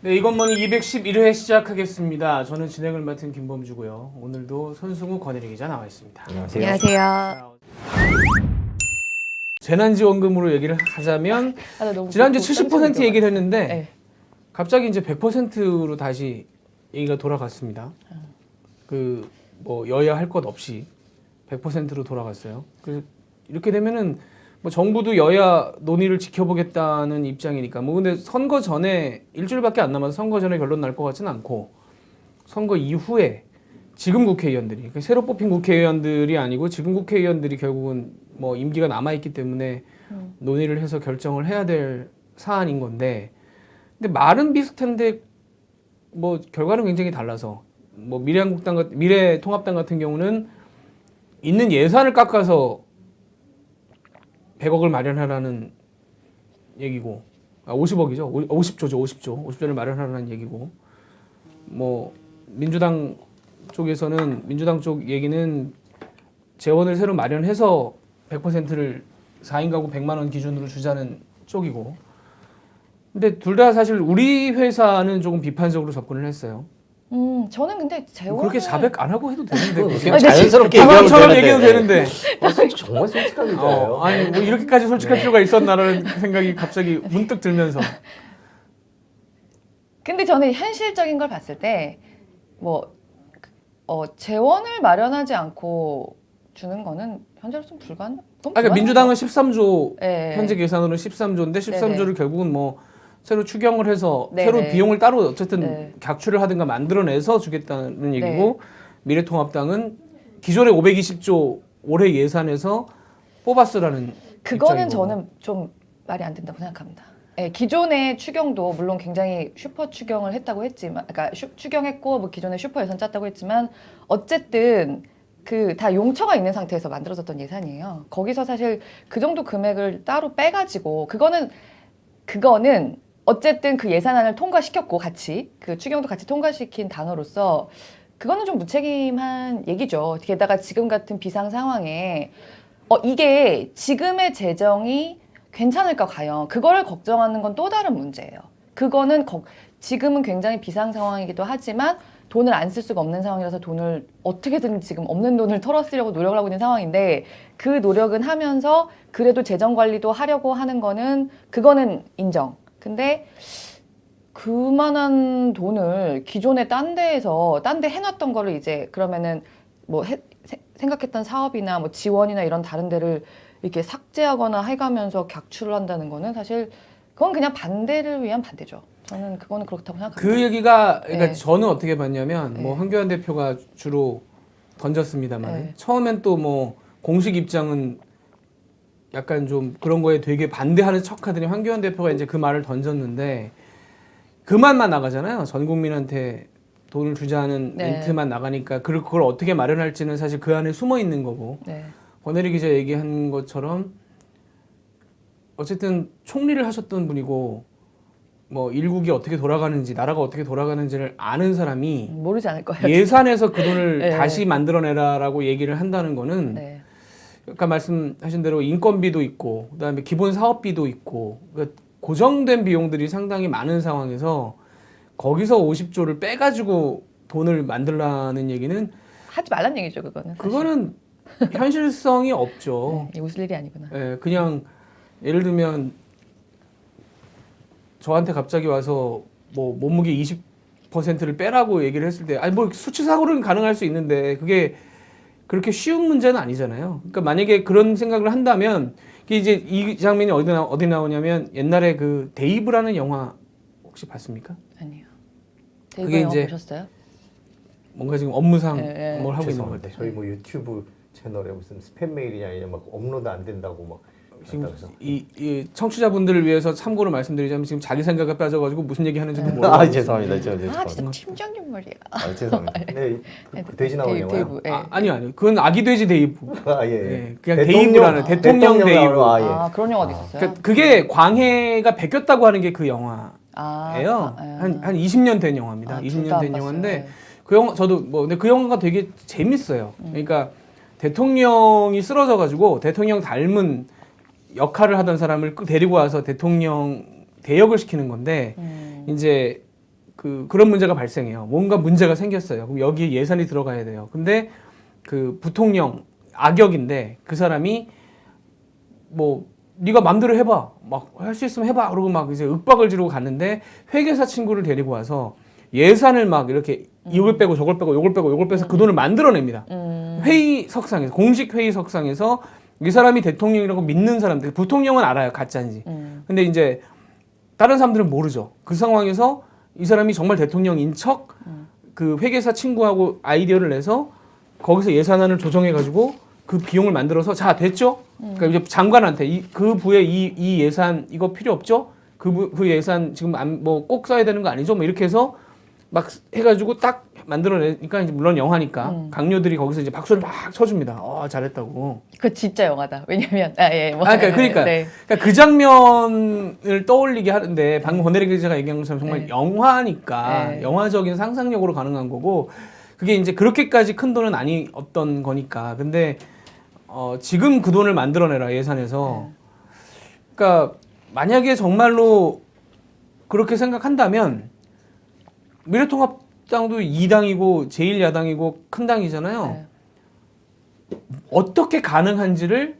네, 이것머니 211회 시작하겠습니다. 저는 진행을 맡은 김범주고요. 오늘도 손승우 권혜리 기자 나와 있습니다. 안녕하세요. 안녕하세요. 재난지원금으로 얘기를 하자면 지난주 70% 얘기를 했는데 네. 갑자기 이제 100%로 다시 얘기가 돌아갔습니다. 그 뭐 여야 할 것 없이 100%로 돌아갔어요. 그래서 이렇게 되면은 뭐 정부도 여야 논의를 지켜보겠다는 입장이니까 뭐 근데 선거 전에 일주일밖에 안 남아서 선거 전에 결론 날 것 같지는 않고 선거 이후에 지금 국회의원들이 그러니까 새로 뽑힌 국회의원들이 아니고 지금 국회의원들이 결국은 뭐 임기가 남아 있기 때문에 논의를 해서 결정을 해야 될 사안인 건데 근데 말은 비슷한데 뭐 결과는 굉장히 달라서 뭐 미래통합당 같은 경우는 있는 예산을 깎아서 100억을 마련하라는 얘기고 50억이죠. 50조를 마련하라는 얘기고 뭐 민주당 쪽 얘기는 재원을 새로 마련해서 100%를 4인 가구 100만 원 기준으로 주자는 쪽이고 근데 둘 다 사실 우리 회사는 조금 비판적으로 접근을 했어요. 저는 근데 재원을 그렇게 자백 안 하고 해도 되는데 그냥 자연스럽게 방황처럼 얘기해도 되는데 정말 솔직하게 잘해요. 아니 뭐 이렇게까지 솔직할 필요가 있었나라는 생각이 갑자기 문득 들면서 근데 저는 현실적인 걸 봤을 때 뭐 재원을 마련하지 않고 주는 거는 현재로서는 불가능. 그러니까 민주당은 13조 네. 현재 예산으로는 13조인데 13조를 네네. 결국은 뭐 새로 추경을 해서 네네. 새로 비용을 따로 어쨌든 네. 각출을 하든가 만들어내서 주겠다는 얘기고 미래통합당은 기존의 520조 올해 예산에서 뽑았으라는 그거는 입장이고. 저는 좀 말이 안 된다고 생각합니다. 예, 기존의 추경도 물론 굉장히 슈퍼 추경을 했다고 했지만, 그러니까 추경했고 뭐 기존에 슈퍼 예산 짰다고 했지만 어쨌든 그 다 용처가 있는 상태에서 만들어졌던 예산이에요. 거기서 사실 그 정도 금액을 따로 빼가지고 그거는 어쨌든 그 예산안을 통과시켰고 같이 그 추경도 같이 통과시킨 단어로서 그거는 좀 무책임한 얘기죠. 게다가 지금 같은 비상 상황에 이게 지금의 재정이 괜찮을까 과연 그거를 걱정하는 건 또 다른 문제예요. 그거는 지금은 굉장히 비상 상황이기도 하지만 돈을 안 쓸 수가 없는 상황이라서 돈을 어떻게든 지금 없는 돈을 털어 쓰려고 노력을 하고 있는 상황인데 그 노력은 하면서 그래도 재정 관리도 하려고 하는 거는 그거는 인정. 근데 그만한 돈을 기존에 딴 데 해놨던 거를 이제 그러면은 뭐 생각했던 사업이나 뭐 지원이나 이런 다른 데를 이렇게 삭제하거나 해가면서 객출을 한다는 거는 사실 그건 그냥 반대를 위한 반대죠. 저는 그거는 그렇다고 생각합니다. 그 얘기가 그러니까 네. 저는 어떻게 봤냐면 네. 뭐 황교안 대표가 주로 던졌습니다만 네. 처음엔 또 뭐 공식 입장은 약간 좀 그런 거에 되게 반대하는 척하더니 황교안 대표가 이제 그 말을 던졌는데 그 말만 나가잖아요. 전 국민한테 돈을 주자는 네. 멘트만 나가니까 그걸 어떻게 마련할지는 사실 그 안에 숨어 있는 거고 네. 권혜리 기자 얘기한 것처럼 어쨌든 총리를 하셨던 분이고 뭐 일국이 어떻게 돌아가는지 나라가 어떻게 돌아가는지를 아는 사람이 모르지 않을 거예요. 예산에서 그 돈을 네. 다시 만들어내라라고 얘기를 한다는 거는 네. 아까 말씀하신 대로 인건비도 있고 그다음에 기본 사업비도 있고 그러니까 고정된 비용들이 상당히 많은 상황에서 거기서 50조를 빼가지고 돈을 만들라는 얘기는 하지 말란 얘기죠, 그거는. 사실. 그거는 현실성이 없죠. 네, 웃을 일이 아니구나. 예, 그냥 예를 들면 저한테 갑자기 와서 뭐 몸무게 20%를 빼라고 얘기를 했을 때 아니 뭐 수치상으로는 가능할 수 있는데 그게 그렇게 쉬운 문제는 아니잖아요. 그러니까 만약에 그런 생각을 한다면 이제 이 장면이 어디 나오냐면 옛날에 그 데이브라는 영화 혹시 봤습니까? 아니요. 그게 그게 영화 이제 보셨어요? 뭔가 지금 업무상 네. 뭘 하고 있는 것 죄송합니다. 같아요. 저희 뭐 유튜브 채널에 무슨 스팸 메일이 아니냐 막 업로드 안 된다고 막 지금 그래서. 이 청취자분들을 위해서 참고로 말씀드리자면 지금 자기 생각에 빠져가지고 무슨 얘기 하는지도 모르고 아 죄송합니다. 저 아 진짜 팀장님 말이야. 죄송합니다. 네, 그 돼지 나오는 영화요. 데이브, 예. 아니요. 그건 아기 돼지 데이브. 아 예. 예, 그냥 데이브라는 대통령 데이브. 나오는, 아, 예. 아 그런 영화도 있었어요. 그러니까 그게 광해가 베꼈다고 하는 게 그 영화예요. 아, 한 20년 된 영화입니다. 아, 20년 둘다 된 안 영화인데 봤어요. 그 영화 저도 뭐 근데 그 영화가 되게 재밌어요. 그러니까 대통령이 쓰러져 가지고 대통령 닮은 역할을 하던 사람을 데리고 와서 대통령 대역을 시키는 건데 이제 그런 문제가 발생해요. 뭔가 문제가 생겼어요. 그럼 여기에 예산이 들어가야 돼요. 근데 그 부통령 악역인데 그 사람이 뭐 네가 맘대로 해봐, 막 할 수 있으면 해봐, 그러고 막 이제 윽박을 지르고 갔는데 회계사 친구를 데리고 와서 예산을 막 이렇게 이걸 빼고 저걸 빼고 요걸 빼고 요걸 빼서 그 돈을 만들어냅니다. 회의석상에서 공식 회의석상에서 이 사람이 대통령이라고 믿는 사람들, 부통령은 알아요, 가짜인지. 근데 이제 다른 사람들은 모르죠. 그 상황에서 이 사람이 정말 대통령인 척 그 회계사 친구하고 아이디어를 내서 거기서 예산안을 조정해가지고 그 비용을 만들어서 자 됐죠? 그러니까 이제 장관한테 그 부에 이 예산 이거 필요 없죠? 그 예산 지금 뭐 꼭 써야 되는 거 아니죠? 뭐 이렇게 해서 막 해가지고 딱 만들어내니까 이제 물론 영화니까 강요들이 거기서 이제 박수를 막 쳐줍니다. 잘했다고. 그 진짜 영화다. 왜냐면 그러니까 그 장면을 떠올리게 하는데 방금 권혜리 기자가 얘기한 것처럼 정말 네. 영화니까 네. 영화적인 상상력으로 가능한 거고 그게 이제 그렇게까지 큰 돈은 아니었던 거니까. 근데 지금 그 돈을 만들어내라 예산에서. 그러니까 만약에 정말로 그렇게 생각한다면 미래통합당도 2당이고 제1야당이고 큰 당이잖아요. 네. 어떻게 가능한지를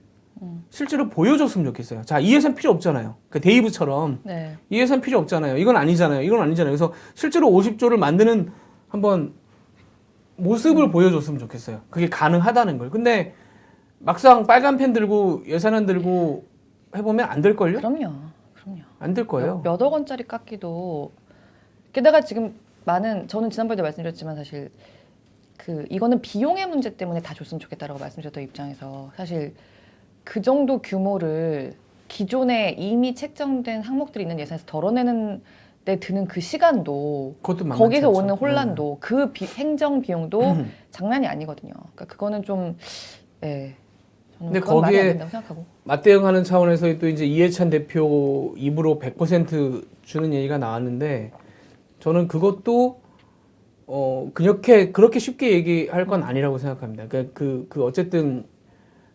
실제로 보여줬으면 좋겠어요. 자, 이 예산 필요 없잖아요. 그러니까 대이부처럼 네. 이 예산 필요 없잖아요. 이건 아니잖아요. 이건 아니잖아요. 그래서 실제로 50조를 만드는 한번 모습을 보여줬으면 좋겠어요. 그게 가능하다는 걸. 근데 막상 빨간 펜 들고 예산안 들고 해보면 안 될걸요? 그럼요. 안 될 거예요. 몇억 원짜리 깎기도 게다가 지금 저는 지난번에도 말씀드렸지만 사실 이거는 비용의 문제 때문에 다 줬으면 좋겠다라고 말씀드렸던 입장에서 사실 그 정도 규모를 기존에 이미 책정된 항목들이 있는 예산에서 덜어내는 데 드는 그 시간도 그것도 만만치 거기서 않죠. 오는 혼란도 그 행정 비용도 장난이 아니거든요. 그러니까 그거는 좀 저는 근데 그건 말이 안 거기에 된다고 생각하고. 맞대응하는 차원에서 또 이제 이해찬 대표 입으로 100% 주는 얘기가 나왔는데 저는 그것도 그렇게 쉽게 얘기할 건 아니라고 생각합니다. 그러니까 그 어쨌든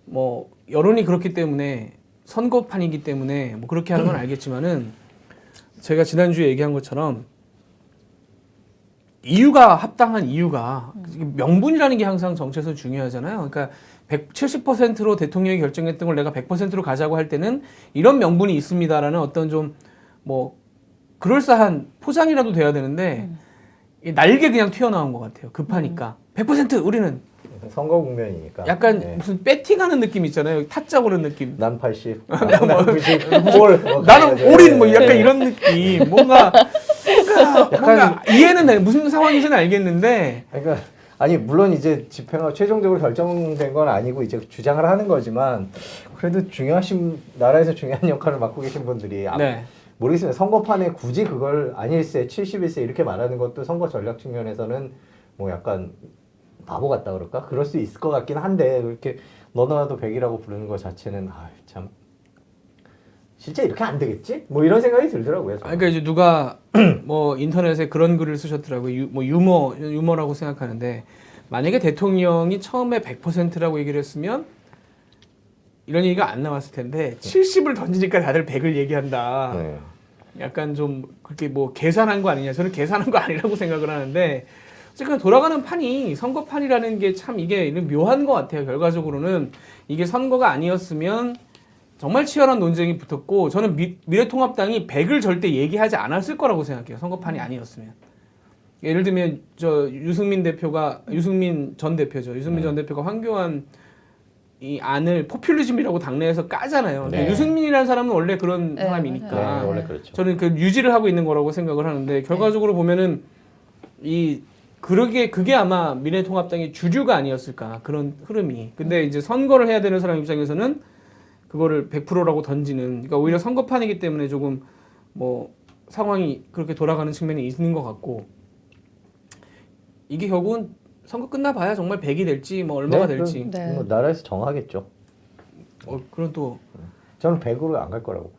뭐 여론이 그렇기 때문에 선거판이기 때문에 뭐 그렇게 하는 건 알겠지만은 제가 지난주에 얘기한 것처럼 이유가 합당한 이유가 명분이라는 게 항상 정치에서 중요하잖아요. 그러니까 70%로 대통령이 결정했던 걸 내가 100%로 가자고 할 때는 이런 명분이 있습니다라는 어떤 좀 뭐 그럴싸한 포장이라도 돼야 되는데 날개 그냥 튀어나온 것 같아요. 급하니까 100% 우리는 선거 국면이니까. 약간 네. 무슨 배팅하는 느낌 있잖아요. 타짜 보는 느낌. 난 80, 난 90, 뭘 나는 올인 뭐 약간 이런 느낌. 뭔가 이해는 돼. 무슨 상황인지는 알겠는데 그러니까 아니 물론 이제 집행가 최종적으로 결정된 건 아니고 이제 주장을 하는 거지만 그래도 나라에서 중요한 역할을 맡고 계신 분들이 네. 모르겠습니다. 선거판에 굳이 그걸 아닐세, 71세 이렇게 말하는 것도 선거 전략 측면에서는 뭐 약간 바보 같다 그럴까? 그럴 수 있을 것 같긴 한데 그렇게 너나도 100이라고 부르는 것 자체는 참 실제 이렇게 안 되겠지? 뭐 이런 생각이 들더라고요. 저는. 그러니까 이제 누가 뭐 인터넷에 그런 글을 쓰셨더라고요. 뭐 유머라고 생각하는데 만약에 대통령이 처음에 100%라고 얘기를 했으면 이런 얘기가 안 나왔을 텐데 70을 던지니까 다들 100을 얘기한다. 네. 약간 좀 그렇게 뭐 계산한 거 아니냐? 저는 계산한 거 아니라고 생각을 하는데 어쨌든 돌아가는 판이 선거판이라는 게 참 이게 묘한 것 같아요. 결과적으로는 이게 선거가 아니었으면 정말 치열한 논쟁이 붙었고 저는 미래통합당이 100을 절대 얘기하지 않았을 거라고 생각해요. 선거판이 아니었으면. 예를 들면 유승민 전 대표죠. 유승민 전 대표가 황교안 이 안을 포퓰리즘이라고 당내에서 까잖아요. 네. 유승민이라는 사람은 원래 그런 네, 사람이니까 맞아요. 원래 그렇죠. 저는 그 유지를 하고 있는 거라고 생각을 하는데 결과적으로 보면은 그게 아마 미래통합당의 주류가 아니었을까 그런 흐름이. 근데 이제 선거를 해야 되는 사람 입장에서는 그거를 100%라고 던지는. 그러니까 오히려 선거판이기 때문에 조금 뭐 상황이 그렇게 돌아가는 측면이 있는 것 같고 이게 결국은 선거 끝나봐야 정말 100이 될지 뭐 얼마가 될지. 네. 뭐 나라에서 정하겠죠. 그런 또 저는 100으로 안 갈 거라고.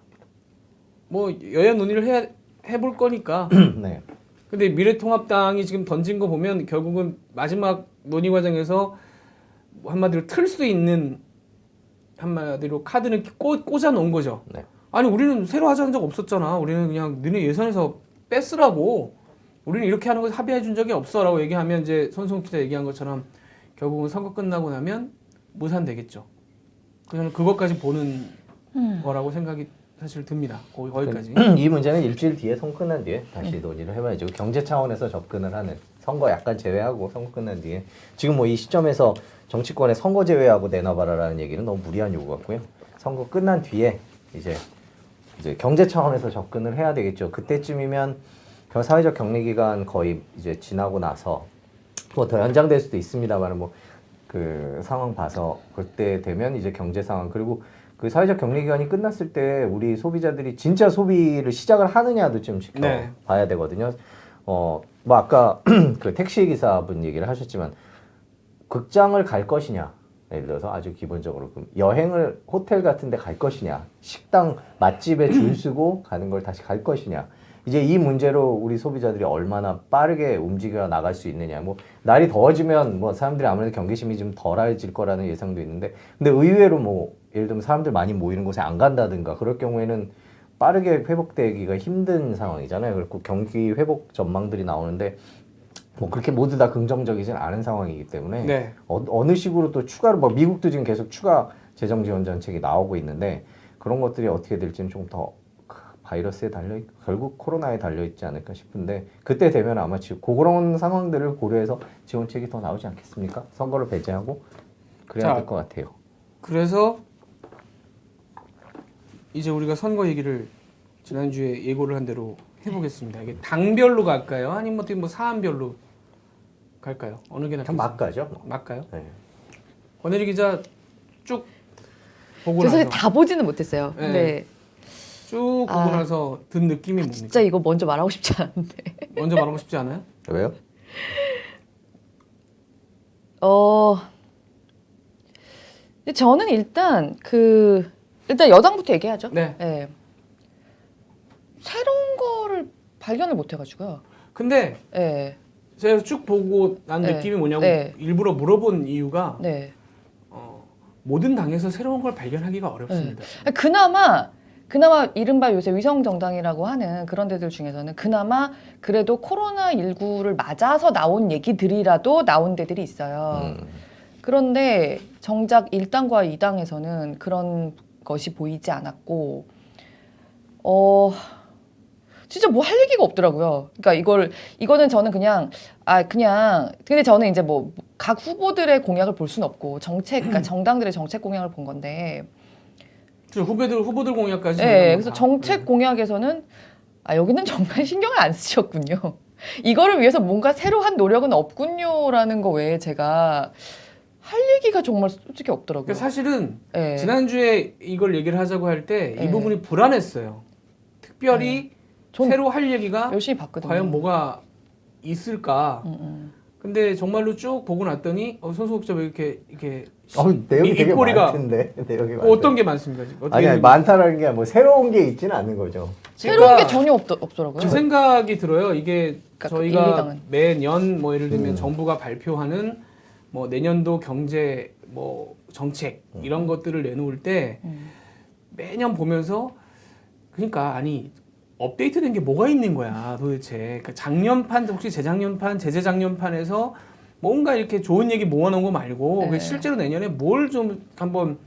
뭐 여야 논의를 해볼 거니까. 네. 근데 미래통합당이 지금 던진 거 보면 결국은 마지막 논의 과정에서 한마디로 틀 수 있는 한마디로 카드는 꽂아 놓은 거죠. 네. 아니 우리는 새로 하자는 적 없었잖아. 우리는 그냥 너네 예산에서 뺐으라고 우리는 이렇게 하는 거 합의해 준 적이 없어라고 얘기하면 이제 손성욱 기자 얘기한 것처럼 결국은 선거 끝나고 나면 무산되겠죠. 저는 그것까지 보는 거라고 생각이 사실 듭니다. 거기까지. 이 문제는 일주일 뒤에 선거 끝난 뒤에 다시 논의를 해봐야죠. 경제 차원에서 접근을 하는 선거 약간 제외하고 선거 끝난 뒤에 지금 뭐 이 시점에서 정치권에 선거 제외하고 내놔봐라라는 얘기는 너무 무리한 요구 같고요. 선거 끝난 뒤에 이제 경제 차원에서 접근을 해야 되겠죠. 그때쯤이면 사회적 격리 기간 거의 이제 지나고 나서 뭐 더 연장될 수도 있습니다만 뭐 그 상황 봐서 그때 되면 이제 경제 상황 그리고 그 사회적 격리 기간이 끝났을 때 우리 소비자들이 진짜 소비를 시작을 하느냐도 좀 지켜봐야 되거든요. 뭐 아까 그 택시 기사분 얘기를 하셨지만 극장을 갈 것이냐, 예를 들어서 아주 기본적으로 여행을 호텔 같은 데 갈 것이냐, 식당 맛집에 줄 서고 가는 걸 다시 갈 것이냐, 이제 이 문제로 우리 소비자들이 얼마나 빠르게 움직여 나갈 수 있느냐. 뭐 날이 더워지면 뭐 사람들이 아무래도 경계심이 좀 덜해질 거라는 예상도 있는데, 근데 의외로 뭐 예를 들면 사람들 많이 모이는 곳에 안 간다든가 그럴 경우에는 빠르게 회복되기가 힘든 상황이잖아요. 그리고 경기 회복 전망들이 나오는데 뭐 그렇게 모두 다 긍정적이진 않은 상황이기 때문에 네. 어느 식으로 또 추가로 뭐 미국도 지금 계속 추가 재정 지원 정책이 나오고 있는데 그런 것들이 어떻게 될지는 좀 더 바이러스에 결국 코로나에 달려 있지 않을까 싶은데 그때 되면 아마 그런 상황들을 고려해서 지원책이 더 나오지 않겠습니까? 선거를 배제하고 그래야 될 것 같아요. 그래서 이제 우리가 선거 얘기를 지난주에 예고를 한 대로 해보겠습니다. 이게 당별로 갈까요? 아니면 어떻게 뭐 사안별로 갈까요? 어느 게 낫겠어요? 막 가죠. 막가요? 네. 권혜리 기자 쭉 보고 저 사실 나서 다 보지는 못했어요. 네. 근데 쭉 보고 나서 든 느낌이 뭡니까? 진짜 이거 먼저 말하고 싶지 않은데. 먼저 말하고 싶지 않아요? 왜요? 근데 저는 일단 일단 여당부터 얘기하죠. 네. 예. 새로운 거를 발견을 못 해가지고요. 근데 예. 제가 쭉 보고 난 네. 느낌이 뭐냐고 네. 일부러 물어본 이유가 네. 모든 당에서 새로운 걸 발견하기가 어렵습니다. 그나마 이른바 요새 위성 정당이라고 하는 그런 데들 중에서는 그나마 그래도 코로나19를 맞아서 나온 얘기들이라도 나온 데들이 있어요. 그런데 정작 1당과 2당에서는 그런 것이 보이지 않았고 진짜 뭐 할 얘기가 없더라고요. 그러니까 이거는 저는 그냥 근데 저는 이제 뭐 각 후보들의 공약을 볼 수는 없고 그러니까 정당들의 정책 공약을 본 건데 후보들 공약까지. 네, 그래서 정책 공약에서는 여기는 정말 신경을 안 쓰셨군요. 이거를 위해서 뭔가 새로 한 노력은 없군요라는 거 외에 제가 할 얘기가 정말 솔직히 없더라고요. 그러니까 사실은 네. 지난주에 이걸 얘기를 하자고 할 때 이 네. 부분이 불안했어요. 특별히 전 새로 할 얘기가 열심히 봤거든요. 과연 뭐가 있을까. 근데 정말로 쭉 보고 났더니 손수국 기자 왜 이렇게 내용이 되게 입꼬리가 많던데. 내용이 어떤 게 많습니까? 지금? 어떻게 아니 되는 많다라는 게 뭐 새로운 게 있지는 않는 거죠. 새로운 게 전혀 없더라고요. 그 생각이 들어요. 이게 그러니까 저희가 1, 2당은. 매년 뭐 예를 들면 정부가 발표하는 뭐 내년도 경제 뭐 정책 이런 것들을 내놓을 때 매년 보면서 그러니까 업데이트된 게 뭐가 있는 거야 도대체. 그러니까 작년판 혹시 재작년판 재재작년판에서 뭔가 이렇게 좋은 얘기 모아놓은 거 말고 네. 실제로 내년에 뭘 좀 한번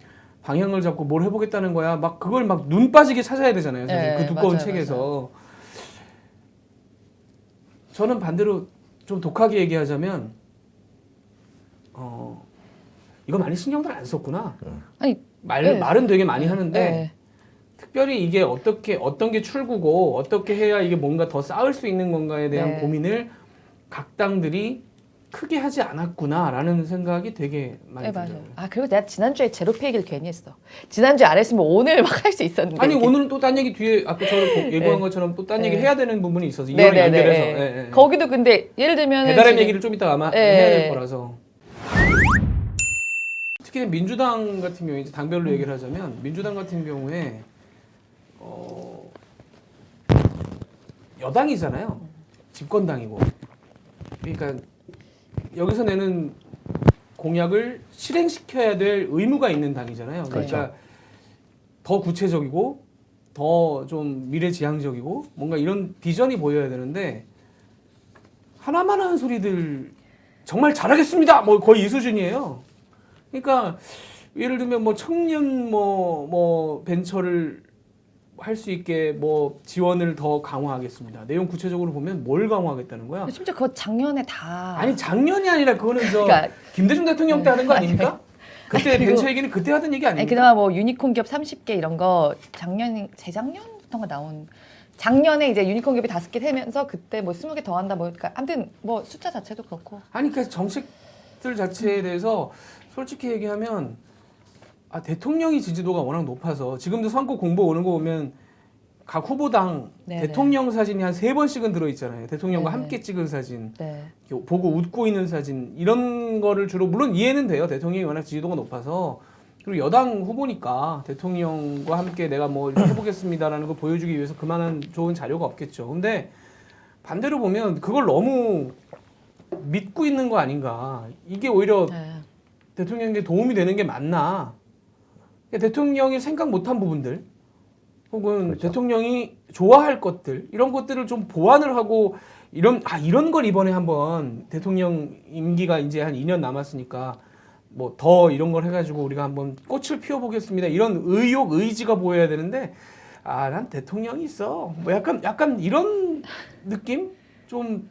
방향을 잡고 뭘 해보겠다는 거야. 막 그걸 막 눈 빠지게 찾아야 되잖아요. 사실 네, 그 두꺼운 맞아요, 책에서. 저는 반대로 좀 독하게 얘기하자면 이거 많이 신경을 안 썼구나. 아니, 말은 되게 많이 하는데 네. 특별히 이게 어떤 게 출구고 어떻게 해야 이게 뭔가 더 쌓을 수 있는 건가에 대한 네. 고민을 각 당들이 크게 하지 않았구나라는 생각이 되게 많이 맞아요. 들어요. 그리고 내가 지난주에 제로페이 얘기를 괜히 했어. 지난주에 안 했으면 오늘 막 할 수 있었는데. 아니 이게. 오늘은 또 딴 얘기 뒤에 아까 저를 예고한 네. 것처럼 또 딴 얘기 네. 해야 되는 부분이 있어서 이거랑 연결해서 거기도 근데 예를 들면 배달앱 얘기를 좀 이따 아마 네. 해야 될 거라서 특히 민주당 같은 경우에 이제 당별로 얘기를 하자면 민주당 같은 경우에 여당이잖아요. 집권당이고. 그러니까 여기서 내는 공약을 실행시켜야 될 의무가 있는 당이잖아요. 그러니까 더 구체적이고 더 좀 미래지향적이고 뭔가 이런 비전이 보여야 되는데 하나만 하는 소리들 정말 잘하겠습니다. 뭐 거의 이 수준이에요. 그러니까 예를 들면 뭐 청년 뭐 벤처를 할 수 있게 뭐 지원을 더 강화하겠습니다. 내용 구체적으로 보면 뭘 강화하겠다는 거야? 심지어 그거 작년에 다 아니 작년이 아니라 그거는 저 그러니까 김대중 대통령 때 하는 거 아닙니까? 그때 그리고- 벤처 얘기는 그때 하던 얘기 아니, 아닙니까? 그나마 뭐 유니콘 기업 30개 이런 거 재작년부터가 나온 작년에 이제 유니콘 기업이 5개 세면서 그때 뭐 20개 더 한다 뭐 그러니까 아무튼 뭐 숫자 자체도 그렇고 아니 그러니까 정책들 자체에 대해서 솔직히 얘기하면 대통령이 지지도가 워낙 높아서 지금도 선거 공보 오는 거 보면 각 후보당 네네. 대통령 사진이 한 3번씩은 들어있잖아요. 대통령과 네네. 함께 찍은 사진, 네. 보고 웃고 있는 사진 이런 거를 주로 물론 이해는 돼요. 대통령이 워낙 지지도가 높아서 그리고 여당 후보니까 대통령과 함께 내가 뭐 이렇게 해보겠습니다라는 걸 보여주기 위해서 그만한 좋은 자료가 없겠죠. 근데 반대로 보면 그걸 너무 믿고 있는 거 아닌가. 이게 오히려 네. 대통령에게 도움이 되는 게 맞나. 대통령이 생각 못한 부분들 혹은 그렇죠. 대통령이 좋아할 것들 이런 것들을 좀 보완을 하고 이런 걸 이번에 한번 대통령 임기가 이제 한 2년 남았으니까 뭐 더 이런 걸 해가지고 우리가 한번 꽃을 피워보겠습니다. 이런 의지가 보여야 되는데 난 대통령이 있어. 뭐 약간 이런 느낌 좀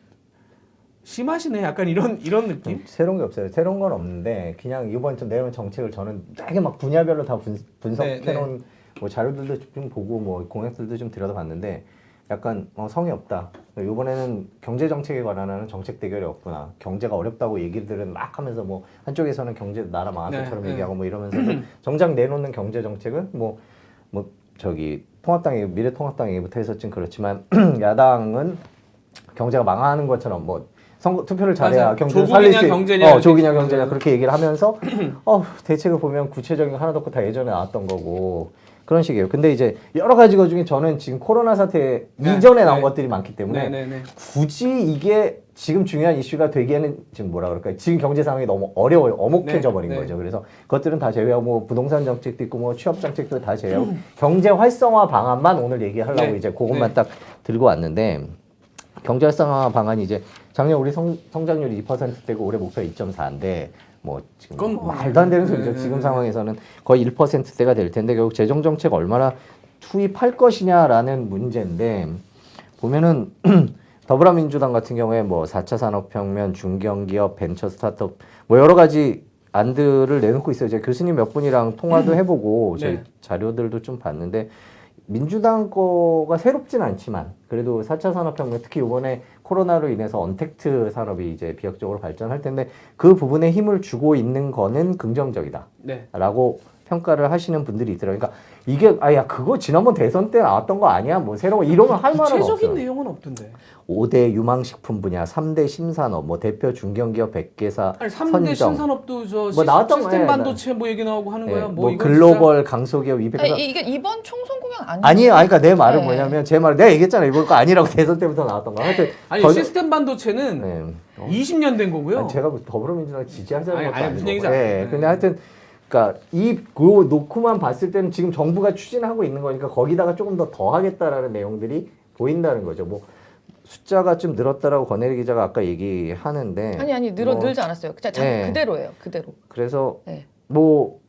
심하시네. 약간 이런 느낌. 새로운 게 없어요. 새로운 건 없는데 그냥 이번 좀 내놓은 정책을 저는 되게 막 분야별로 다 분석해놓은 뭐 자료들도 좀 보고 뭐 공약들도 좀 들여다봤는데 약간 성의 없다. 이번에는 경제 정책에 관한 정책 대결이 없구나. 경제가 어렵다고 얘기들은 막 하면서 뭐 한쪽에서는 경제 나라 망할 것처럼 네, 얘기하고 뭐 이러면서 정작 내놓는 경제 정책은 뭐 저기 미래통합당 얘기부터 해서 좀 그렇지만 야당은 경제가 망하는 것처럼 뭐 선거 투표를 잘해야 맞아요. 경제를 살릴 수 경제냐 조기냐 경제냐 그렇게 얘기를 하면서 대책을 보면 구체적인 거 하나도 없고 다 예전에 나왔던 거고 그런 식이에요. 근데 이제 여러 가지 것 중에 저는 지금 코로나 사태 이전에 나온 것들이 많기 때문에 굳이 이게 지금 중요한 이슈가 되기에는 지금 뭐라 그럴까요? 지금 경제 상황이 너무 어려워요. 어목해져 버린 거죠. 그래서 그것들은 다 제외하고 뭐 부동산 정책도 있고 뭐 취업 정책도 다 제외하고 경제 활성화 방안만 오늘 얘기하려고 이제 그것만 딱 들고 왔는데 경제 활성화 방안이 이제 작년 우리 성장률이 2%대고 올해 목표가 2.4인데 뭐 지금 그건 뭐 말도 안 되는 소리죠. 지금 상황에서는 거의 1%대가 될 텐데 결국 재정 정책 얼마나 투입할 것이냐라는 문제인데 보면은 더불어민주당 같은 경우에 뭐 4차 산업혁명, 중견기업, 벤처 스타트업 뭐 여러 가지 안들을 내놓고 있어요. 제가 교수님 몇 분이랑 통화도 해보고 저희 자료들도 좀 봤는데 민주당 거가 새롭진 않지만 그래도 4차 산업혁명 특히 이번에 코로나로 인해서 언택트 산업이 이제 비약적으로 발전할 텐데 그 부분에 힘을 주고 있는 거는 긍정적이다 라고 평가를 하시는 분들이 있더라고요. 그러니까 이게 그거 지난번 대선 때 나왔던 거 아니야? 뭐 새로운 이런 거 할 만한 없어. 구체적인 내용은 없던데. 5대 유망식품 분야, 3대 신산업, 뭐 대표 중견기업 100개사 아니 3대 선정. 신산업도 저 뭐 나왔던 시스템 거예요. 반도체 뭐 얘기 나오고 하는 거야. 뭐 이건 글로벌 강소기업 200개사. 아니, 이게 이번 총선 공약 아니에요? 아니에요. 그러니까 내 말은 네. 뭐냐면 제 말은 내가 얘기했잖아. 이번 거 아니라고 대선 때부터 나왔던 거. 하여튼 아니 시스템 반도체는 20년 된 거고요. 아니, 제가 더불어민주당 지지하자는 것도 아니, 아니고. 무슨 얘기인지 알아요. 근데 하여튼 그러니까 그거 놓고만 봤을 때는 지금 정부가 추진하고 있는 거니까 거기다가 조금 더 하겠다라는 내용들이 보인다는 거죠. 뭐 숫자가 좀 늘었다라고 권혜리 기자가 아까 얘기하는데 아니 늘지 않았어요. 그냥 그대로예요. 그대로. 그래서 뭐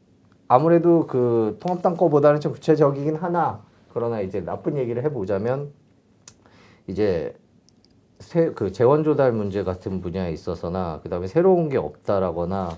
아무래도 그 통합당 거보다는 좀 구체적이긴 하나 그러나 이제 나쁜 얘기를 해보자면 이제 그 재원 조달 문제 같은 분야에 있어서나 그다음에 새로운 게 없다라거나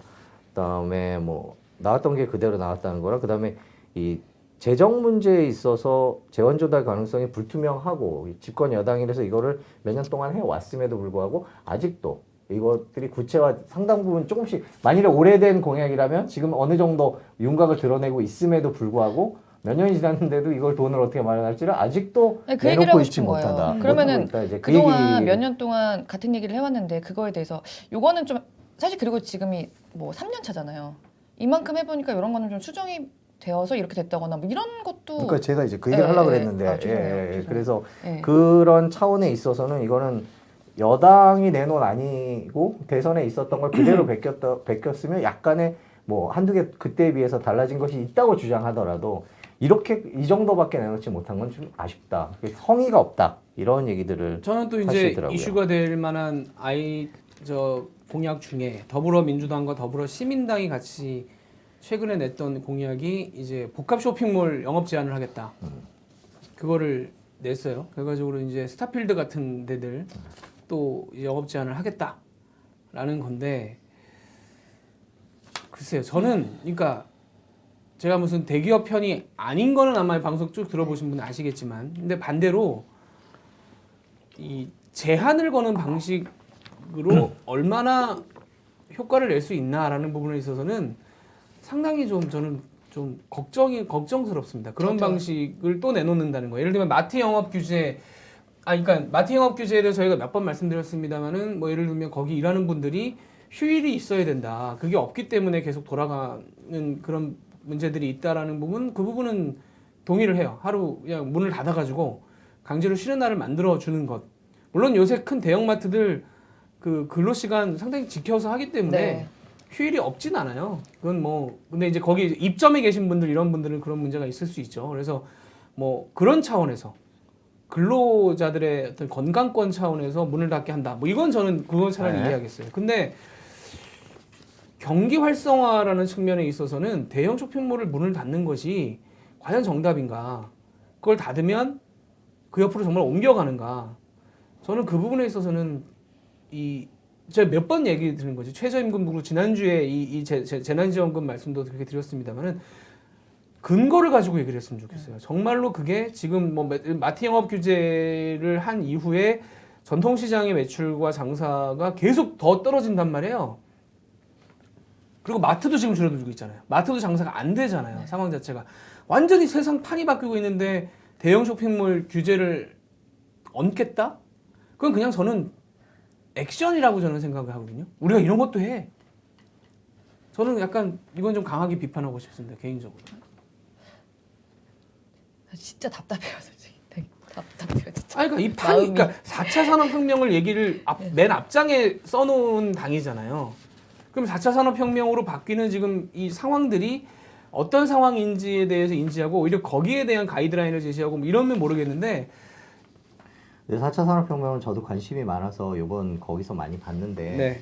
그다음에 뭐 나왔던 게 그대로 나왔다는 거라 그다음에 이 재정 문제에 있어서 재원 조달 가능성이 불투명하고 집권 여당이라서 이거를 몇 년 동안 해왔음에도 불구하고 아직도 이것들이 구체화 상당 부분 조금씩 만일에 오래된 공약이라면 지금 어느 정도 윤곽을 드러내고 있음에도 불구하고 몇 년이 지났는데도 이걸 돈을 어떻게 마련할지를 아직도 그 얘기를 내놓고 하고 있지 싶은 거예요. 못한다. 그러면은 못하고 있다. 이제 그 그동안 얘기- 몇 년 동안 같은 얘기를 해왔는데 그거에 대해서 요거는 좀 사실 그리고 지금이 뭐 3년 차잖아요. 이만큼 해보니까 이런 거는 좀 수정이 되어서 이렇게 됐다거나 뭐 이런 것도 그러니까 제가 이제 그 얘기를 하려고 그랬는데 죄송해요. 그래서 예. 그런 차원에 있어서는 이거는 여당이 내놓은 아니고 대선에 있었던 걸 그대로 베꼈으면 약간의 뭐 한두 개 그때에 비해서 달라진 것이 있다고 주장하더라도 이렇게 이 정도밖에 내놓지 못한 건 좀 아쉽다. 성의가 없다. 이런 얘기들을 저는 또 이제 하시더라고요. 이슈가 될 만한 공약 중에 더불어민주당과 더불어시민당이 같이 최근에 냈던 공약이 이제 복합 쇼핑몰 영업 제한을 하겠다. 그거를 냈어요. 결과적으로 이제 스타필드 같은 데들 또 영업 제한을 하겠다라는 건데 글쎄요. 저는 그러니까 제가 무슨 대기업 편이 아닌 거는 아마 방송 쭉 들어보신 분은 아시겠지만 근데 반대로 이 제한을 거는 방식으로 얼마나 효과를 낼 수 있나라는 부분에 있어서는 상당히 좀 저는 좀 걱정스럽습니다. 그런 저도요. 방식을 또 내놓는다는 거예요. 예를 들면 마트 영업 규제 그러니까 마트 영업 규제를 저희가 몇 번 말씀드렸습니다만은 뭐 예를 들면 거기 일하는 분들이 휴일이 있어야 된다. 그게 없기 때문에 계속 돌아가는 그런 문제들이 있다라는 부분, 그 부분은 동의를 해요. 하루 그냥 문을 닫아가지고 강제로 쉬는 날을 만들어 주는 것. 물론 요새 큰 대형마트들 그 근로 시간 상당히 지켜서 하기 때문에 네. 휴일이 없진 않아요. 그건 뭐 근데 이제 거기 입점에 계신 분들 이런 분들은 그런 문제가 있을 수 있죠. 그래서 뭐 그런 차원에서 근로자들의 어떤 건강권 차원에서 문을 닫게 한다. 뭐 이건 저는 그건 차라리 네. 이해하겠어요. 근데 경기 활성화라는 측면에 있어서는 대형 쇼핑몰을 문을 닫는 것이 과연 정답인가? 그걸 닫으면 그 옆으로 정말 옮겨가는가? 저는 그 부분에 있어서는 제가 몇 번 얘기 드린 거지. 최저임금 그리고 지난주에 재난지원금 말씀도 그렇게 드렸습니다만은 근거를 가지고 얘기를 했으면 좋겠어요. 정말로 그게 지금 뭐 마트 영업 규제를 한 이후에 전통시장의 매출과 장사가 계속 더 떨어진단 말이에요. 그리고 마트도 지금 줄어들고 있잖아요. 마트도 장사가 안 되잖아요. 상황 자체가. 완전히 세상 판이 바뀌고 있는데 대형 쇼핑몰 규제를 얹겠다? 그건 그냥 저는 액션이라고 저는 생각을 하거든요. 우리가 이런 것도 해. 저는 약간 이건 좀 강하게 비판하고 싶습니다. 개인적으로. 진짜 답답해요, 솔직히. 되게 답답해요, 진짜. 그러니까 이 마음이. 그러니까 4차 산업혁명을 얘기를 맨 앞장에 써놓은 당이잖아요. 그럼 4차 산업혁명으로 바뀌는 지금 이 상황들이 어떤 상황인지에 대해서 인지하고 오히려 거기에 대한 가이드라인을 제시하고 뭐 이러면 모르겠는데 4차 산업혁명은 저도 관심이 많아서 이번 거기서 많이 봤는데 네.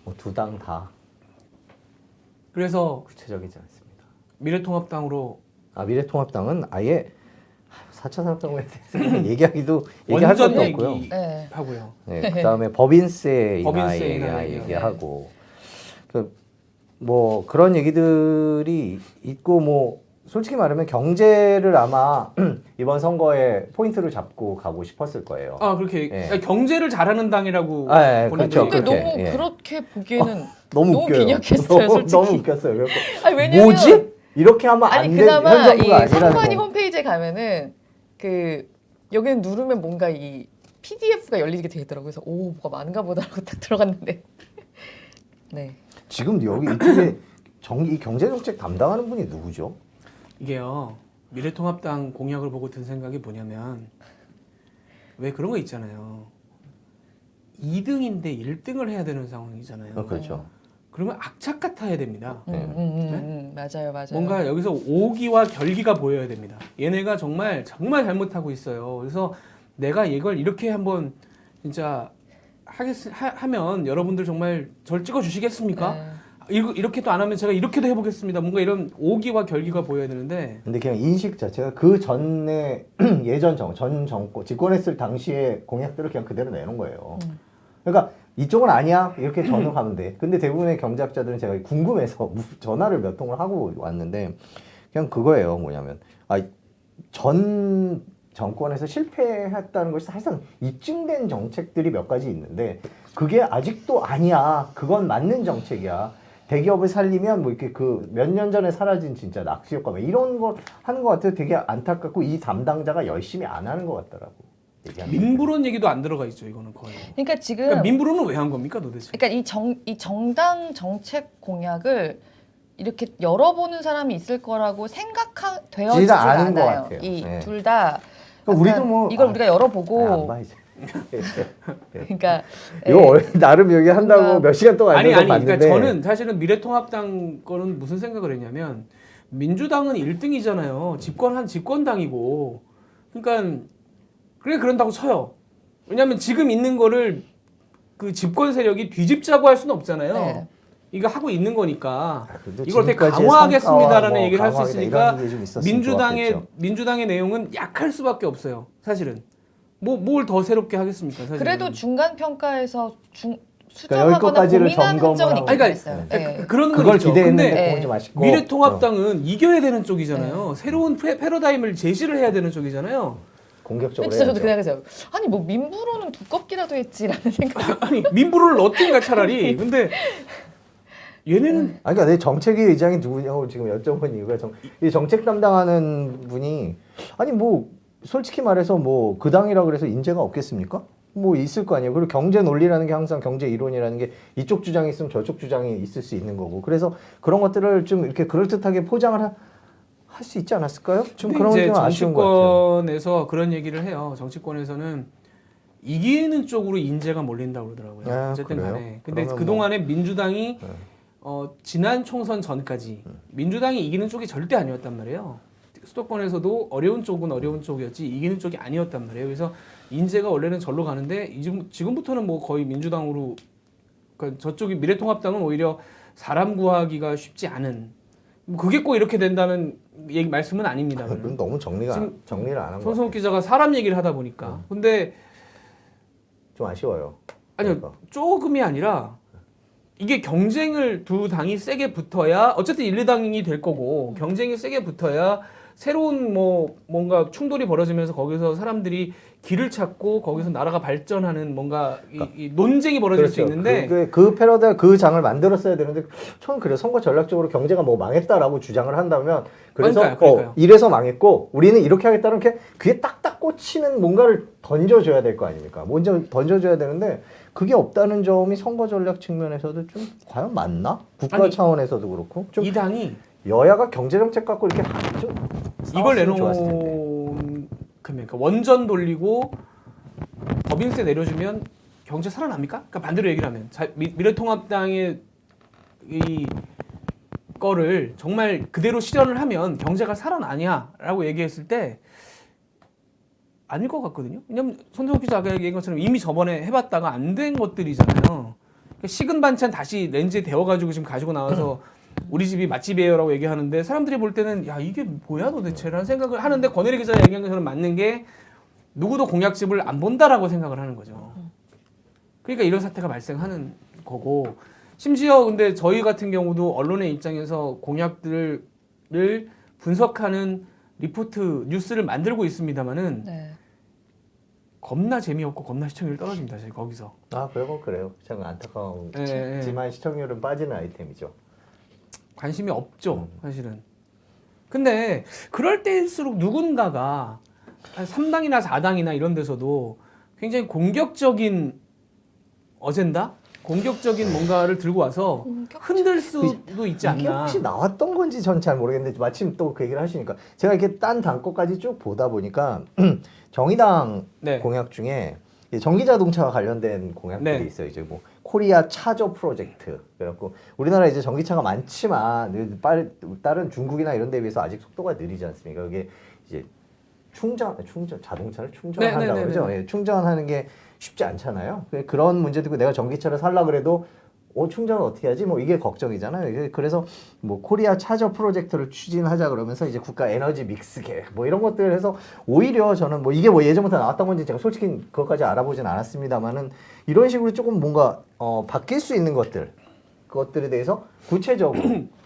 뭐 두 당 다 그래서 구체적이지 않습니다. 미래통합당으로 미래통합당은 아예 4차 산업혁명에 대해서 얘기할 완전 것도 없고요. 네. 얘기하고요. 네, 그다음에 법인세 인하 법인세 인하 얘기하고 뭐 그런 얘기들이 있고 뭐 솔직히 말하면 경제를 아마 이번 선거에 포인트를 잡고 가고 싶었을 거예요. 그렇게 예. 경제를 잘하는 당이라고 그렇죠. 보내드리고 근데 그렇게, 너무 예. 그렇게 보기에는 너무 웃겨요. 빈약했어요, 솔직히. 너무 웃겼어요. 그래서 아니, 왜냐면 뭐지? 이렇게 하면 안 아니 돼. 현 그나마 이 정부가 아니라는 선관위 거. 홈페이지에 가면은 그 여기는 누르면 뭔가 이 PDF가 열리게 되어 있더라고요. 그래서 오 뭐가 많은가 보다라고 딱 들어갔는데 네. 지금 여기 이쪽에 이 경제정책 담당하는 분이 누구죠? 이게요. 미래통합당 공약을 보고 든 생각이 뭐냐면 왜 그런 거 있잖아요. 2등인데 1등을 해야 되는 상황이잖아요. 그렇죠. 그러면 악착 같아야 됩니다. 맞아요. 뭔가 여기서 오기와 결기가 보여야 됩니다. 얘네가 정말 잘못하고 있어요. 그래서 내가 이걸 이렇게 한번 진짜 하면 여러분들 정말 절 찍어 주시겠습니까? 네. 이렇게도 안 하면 제가 이렇게도 해보겠습니다. 뭔가 이런 오기와 결기가 보여야 되는데 근데 그냥 인식 자체가 그 전에 전 정권 집권했을 당시의 공약들을 그냥 그대로 내놓은 거예요. 그러니까 이쪽은 아니야 이렇게 전후가면 돼. 근데 대부분의 경제학자들은 제가 궁금해서 전화를 몇 통을 하고 왔는데 그냥 그거예요. 뭐냐면 전 정권에서 실패했다는 것이 사실상 입증된 정책들이 몇 가지 있는데 그게 아직도 아니야. 그건 맞는 정책이야. 대기업을 살리면 뭐 이렇게 그 몇 년 전에 사라진 진짜 낙수 효과 뭐 이런 걸 하는 것 같아요. 되게 안타깝고 이 담당자가 열심히 안 하는 것 같더라고. 민부론 얘기도 안 들어가 있죠. 이거는 거의. 그러니까 지금 그러니까 민부론은 왜 한 겁니까 도대체? 그러니까 이 정당 정책 공약을 이렇게 열어보는 사람이 있을 거라고 생각되어지지가 않은 것 않아요. 같아요. 이 네. 둘 다 그러니까 우리도 뭐 이걸 우리가 열어보고 안 봐야지. 그러니까 이거 나름 여기 한다고 뭔가- 몇 시간 동안 아니 앉아서 봤는데 그러니까 저는 사실은 미래통합당 거는 무슨 생각을 했냐면 민주당은 1등이잖아요. 집권당이고. 그러니까 그래 그런다고 쳐요. 왜냐하면 지금 있는 거를 그 집권 세력이 뒤집자고 할 수는 없잖아요. 네. 이거 하고 있는 거니까 그래도 이걸 되게 지금까지의 강화하겠습니다라는 성과와 얘기를 할 수 강화하겠다 있으니까 이런 게 좀 있었으면 좋았겠죠. 민주당의 내용은 약할 수밖에 없어요. 사실은 뭘 더 새롭게 하겠습니까? 사실은. 그래도 중간 평가에서 그러니까 수정하거나 여기까지를 고민한 점검을 흔적은 하고. 있긴 그러니까 했어요. 그러니까 그런 건 그걸 있죠. 기대했는데 근데 그건 좀 아쉽고. 미래통합당은 이겨야 되는 쪽이잖아요. 새로운 패러다임을 제시를 해야 되는 쪽이잖아요. 공격적으로 진짜 저도 해야죠. 그냥 해서요. 아니 뭐 민부로는 두껍기라도 했지라는 생각. 아니 민부를 넣든가 차라리. 근데 얘네는 아니, 그러니까 내 정책위 의장이 누구냐고 지금 여쭤본 이유가 이 정책 담당하는 분이 아니 뭐 솔직히 말해서 뭐 그 당이라 그래서 인재가 없겠습니까? 뭐 있을 거 아니에요. 그리고 경제 논리라는 게 항상 경제 이론이라는 게 이쪽 주장이 있으면 저쪽 주장이 있을 수 있는 거고. 그래서 그런 것들을 좀 이렇게 그럴듯하게 포장을 할 수 있지 않았을까요? 좀 그런 이제 좀 아쉬운 것 같아요. 정치권에서 그런 얘기를 해요. 정치권에서는 이기는 쪽으로 인재가 몰린다고 그러더라고요. 아, 어쨌든 그래요? 간에. 근데 그러면 그동안에 민주당이 네. 지난 총선 전까지 민주당이 이기는 쪽이 절대 아니었단 말이에요. 수도권에서도 어려운 쪽은 어려운 쪽이었지 이기는 쪽이 아니었단 말이에요. 그래서 인재가 원래는 절로 가는데 지금부터는 뭐 거의 민주당으로 그러니까 저쪽이 미래통합당은 오히려 사람 구하기가 쉽지 않은 뭐 그게 꼭 이렇게 된다는 말씀은 아닙니다. 그건 너무 정리를 안 한 것 손성욱 같아요. 기자가 사람 얘기를 하다 보니까 근데 좀 아쉬워요. 아니요 그러니까. 조금이 아니라 이게 경쟁을 두 당이 세게 붙어야 어쨌든 1, 2당이 될 거고 경쟁이 세게 붙어야 새로운 뭐 뭔가 충돌이 벌어지면서 거기서 사람들이 길을 찾고 거기서 나라가 발전하는 뭔가 이 논쟁이 벌어질 수 있는데 그 패러다임 그 장을 만들었어야 되는데 저는 그래 선거 전략적으로 경제가 뭐 망했다라고 주장을 한다면 그래서 그러니까요. 이래서 망했고 우리는 이렇게 하겠다는 게 귀에 딱딱 꽂히는 뭔가를 던져줘야 될 거 아닙니까? 먼저 던져줘야 되는데 그게 없다는 점이 선거 전략 측면에서도 좀 과연 맞나? 국가 아니, 차원에서도 그렇고 좀 이 당이 여야가 경제 정책 갖고 이렇게 좀 이걸 싸웠으면 좋았을 텐데. 내놓은 그러니까 원전 돌리고 법인세 내려주면 경제 살아납니까? 그러니까 반대로 얘기를 하면 미래통합당의 이 거를 정말 그대로 실현을 하면 경제가 살아나냐라고 얘기했을 때 아닐 것 같거든요. 왜냐면 손정욱 기자 아까 얘기한 것처럼 이미 저번에 해봤다가 안 된 것들이잖아요. 그러니까 식은 반찬 다시 렌즈에 데워가지고 지금 가지고 나와서 우리 집이 맛집이에요라고 얘기하는데 사람들이 볼 때는 야 이게 뭐야 도대체라는 생각을 하는데 권혜리 기자가 얘기한 것처럼 맞는 게 누구도 공약집을 안 본다라고 생각을 하는 거죠. 그러니까 이런 사태가 발생하는 거고 심지어 근데 저희 같은 경우도 언론의 입장에서 공약들을 분석하는 리포트 뉴스를 만들고 있습니다만은 네. 겁나 재미없고 겁나 시청률 떨어집니다. 저희 거기서. 그래요. 참 안타까운 예, 예. 지만 시청률은 빠지는 아이템이죠. 관심이 없죠, 사실은. 근데 그럴 때일수록 누군가가 한 3당이나 4당이나 이런 데서도 굉장히 공격적인 어젠다? 공격적인 뭔가를 들고 와서 흔들 수도 있지 이게 않나. 혹시 나왔던 건지 전 잘 모르겠는데 마침 또 그 얘기를 하시니까 제가 이렇게 딴 당 거까지 쭉 보다 보니까 정의당 네. 공약 중에 전기자동차와 관련된 공약들이 네. 있어요. 이제 뭐 코리아 차저 프로젝트 그래갖고 우리나라 이제 전기차가 많지만 다른 중국이나 이런 데에 비해서 아직 속도가 느리지 않습니까? 그게 이제 충전 자동차를 충전한다고 네, 그러죠. 예, 충전하는 게 쉽지 않잖아요. 그런 문제도 있고 내가 전기차를 살라 그래도 충전을 어떻게 하지? 뭐 이게 걱정이잖아요. 그래서 뭐 코리아 차저 프로젝트를 추진하자 그러면서 이제 국가 에너지 믹스 계획 뭐 이런 것들 해서 오히려 저는 뭐 이게 뭐 예전부터 나왔던 건지 제가 솔직히 그것까지 알아보진 않았습니다만은 이런 식으로 조금 뭔가 바뀔 수 있는 그것들에 대해서 구체적으로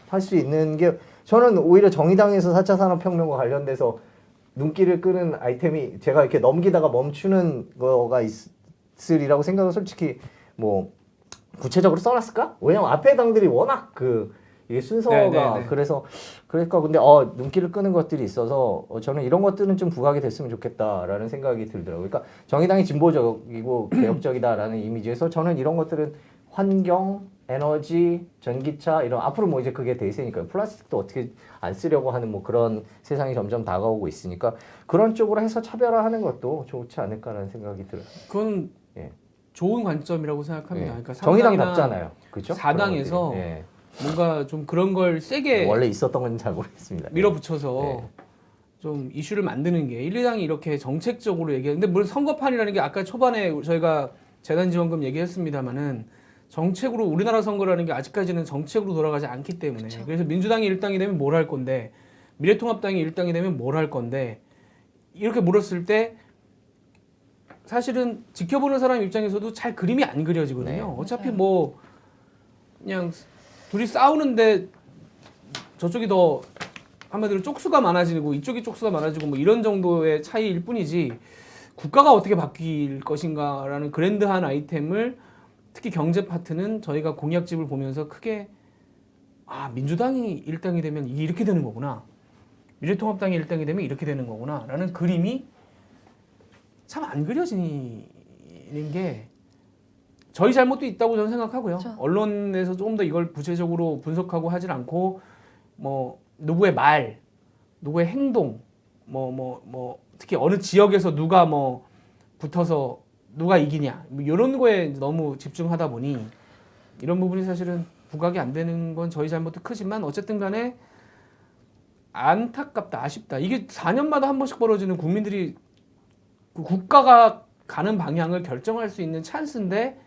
할 수 있는 게 저는 오히려 정의당에서 4차 산업혁명과 관련돼서 눈길을 끄는 아이템이 제가 이렇게 넘기다가 멈추는 거가 있으리라고 생각을 솔직히 뭐 구체적으로 써놨을까? 왜냐면 앞에 당들이 워낙 이게 순서가 네네네. 그래서 그러니까 근데 눈길을 끄는 것들이 있어서 저는 이런 것들은 좀 부각이 됐으면 좋겠다라는 생각이 들더라고요. 그러니까 정의당이 진보적이고 개혁적이다라는 이미지에서 저는 이런 것들은 환경, 에너지, 전기차 이런 앞으로 뭐 이제 그게 대세니까요. 플라스틱도 어떻게 안 쓰려고 하는 뭐 그런 세상이 점점 다가오고 있으니까 그런 쪽으로 해서 차별화하는 것도 좋지 않을까라는 생각이 들어요. 그건 예. 좋은 관점이라고 생각합니다. 예. 그러니까 정의당 답잖아요. 그렇죠? 4당에서 예. 뭔가 좀 그런 걸 세게 원래 있었던 건지 잘 모르겠습니다. 밀어붙여서 네. 좀 이슈를 만드는 게 1, 2당이 이렇게 정책적으로 얘기하는데 물론 선거판이라는 게 아까 초반에 저희가 재난지원금 얘기했습니다마는 정책으로 우리나라 선거라는 게 아직까지는 정책으로 돌아가지 않기 때문에 그쵸. 그래서 민주당이 1당이 되면 뭘 할 건데 미래통합당이 1당이 되면 뭘 할 건데 이렇게 물었을 때 사실은 지켜보는 사람 입장에서도 잘 그림이 안 그려지거든요. 네. 어차피 맞아요. 뭐 그냥 둘이 싸우는데 저쪽이 더 한마디로 쪽수가 많아지고 이쪽이 쪽수가 많아지고 뭐 이런 정도의 차이일 뿐이지 국가가 어떻게 바뀔 것인가라는 그랜드한 아이템을 특히 경제 파트는 저희가 공약집을 보면서 크게 아 민주당이 1당이 되면 이게 이렇게 되는 거구나 미래통합당이 1당이 되면 이렇게 되는 거구나 라는 그림이 참 안 그려지는 게 저희 잘못도 있다고 저는 생각하고요. 그렇죠. 언론에서 조금 더 이걸 구체적으로 분석하고 하질 않고 뭐 누구의 말, 누구의 행동, 뭐 특히 어느 지역에서 누가 뭐 붙어서 누가 이기냐 뭐 이런 거에 너무 집중하다 보니 이런 부분이 사실은 부각이 안 되는 건 저희 잘못도 크지만 어쨌든 간에 안타깝다, 아쉽다. 이게 4년마다 한 번씩 벌어지는 국민들이 그 국가가 가는 방향을 결정할 수 있는 찬스인데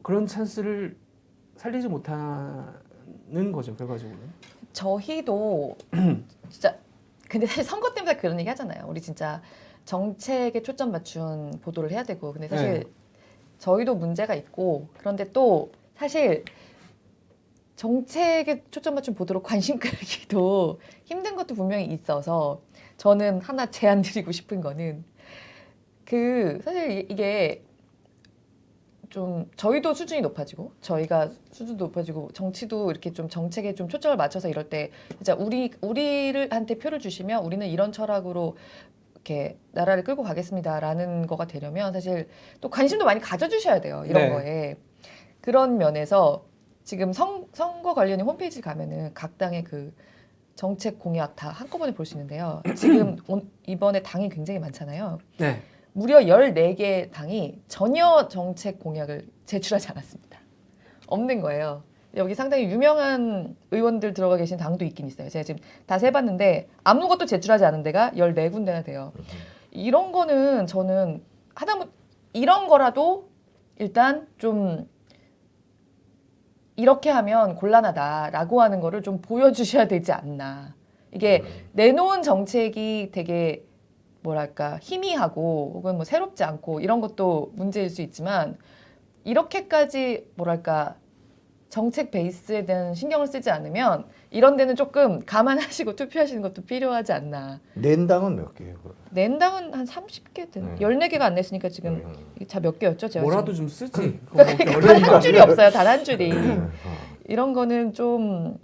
그런 찬스를 살리지 못하는 거죠 결과적으로. 저희도 진짜 근데 사실 선거 때문에 그런 얘기 하잖아요. 우리 진짜 정책에 초점 맞춘 보도를 해야 되고 근데 사실 네. 저희도 문제가 있고 그런데 또 사실 정책에 초점 맞춘 보도로 관심 끌기도 힘든 것도 분명히 있어서 저는 하나 제안 드리고 싶은 거는 그 사실 이게 좀 저희도 수준이 높아지고 저희가 수준도 높아지고 정치도 이렇게 좀 정책에 좀 초점을 맞춰서 이럴 때 진짜 우리한테 표를 주시면 우리는 이런 철학으로 이렇게 나라를 끌고 가겠습니다라는 거가 되려면 사실 또 관심도 많이 가져주셔야 돼요 이런 네. 거에 그런 면에서 지금 선거 관련된 홈페이지 가면은 각 당의 그 정책 공약 다 한꺼번에 볼 수 있는데요 지금 이번에 당이 굉장히 많잖아요. 네. 무려 14개 당이 전혀 정책 공약을 제출하지 않았습니다. 없는 거예요. 여기 상당히 유명한 의원들 들어가 계신 당도 있긴 있어요. 제가 지금 다 세봤는데 아무것도 제출하지 않은 데가 14군데나 돼요. 이런 거는 저는 하다못해 이런 거라도 일단 좀 이렇게 하면 곤란하다라고 하는 거를 좀 보여주셔야 되지 않나. 이게 내놓은 정책이 되게 뭐랄까 희미하고 혹은 뭐 새롭지 않고 이런 것도 문제일 수 있지만 이렇게까지 뭐랄까 정책 베이스에 대한 신경을 쓰지 않으면 이런 데는 조금 감안하시고 투표하시는 것도 필요하지 않나. 낸 당은 몇 개예요? 그럼? 낸 당은 한 30개 되나? 14개가 안 냈으니까 지금 자 몇 개였죠? 제가 뭐라도 지금. 좀 쓰지. 그거 뭐 이렇게 어려운 한 줄이 없어요. 단 한 줄이. 어. 이런 거는 좀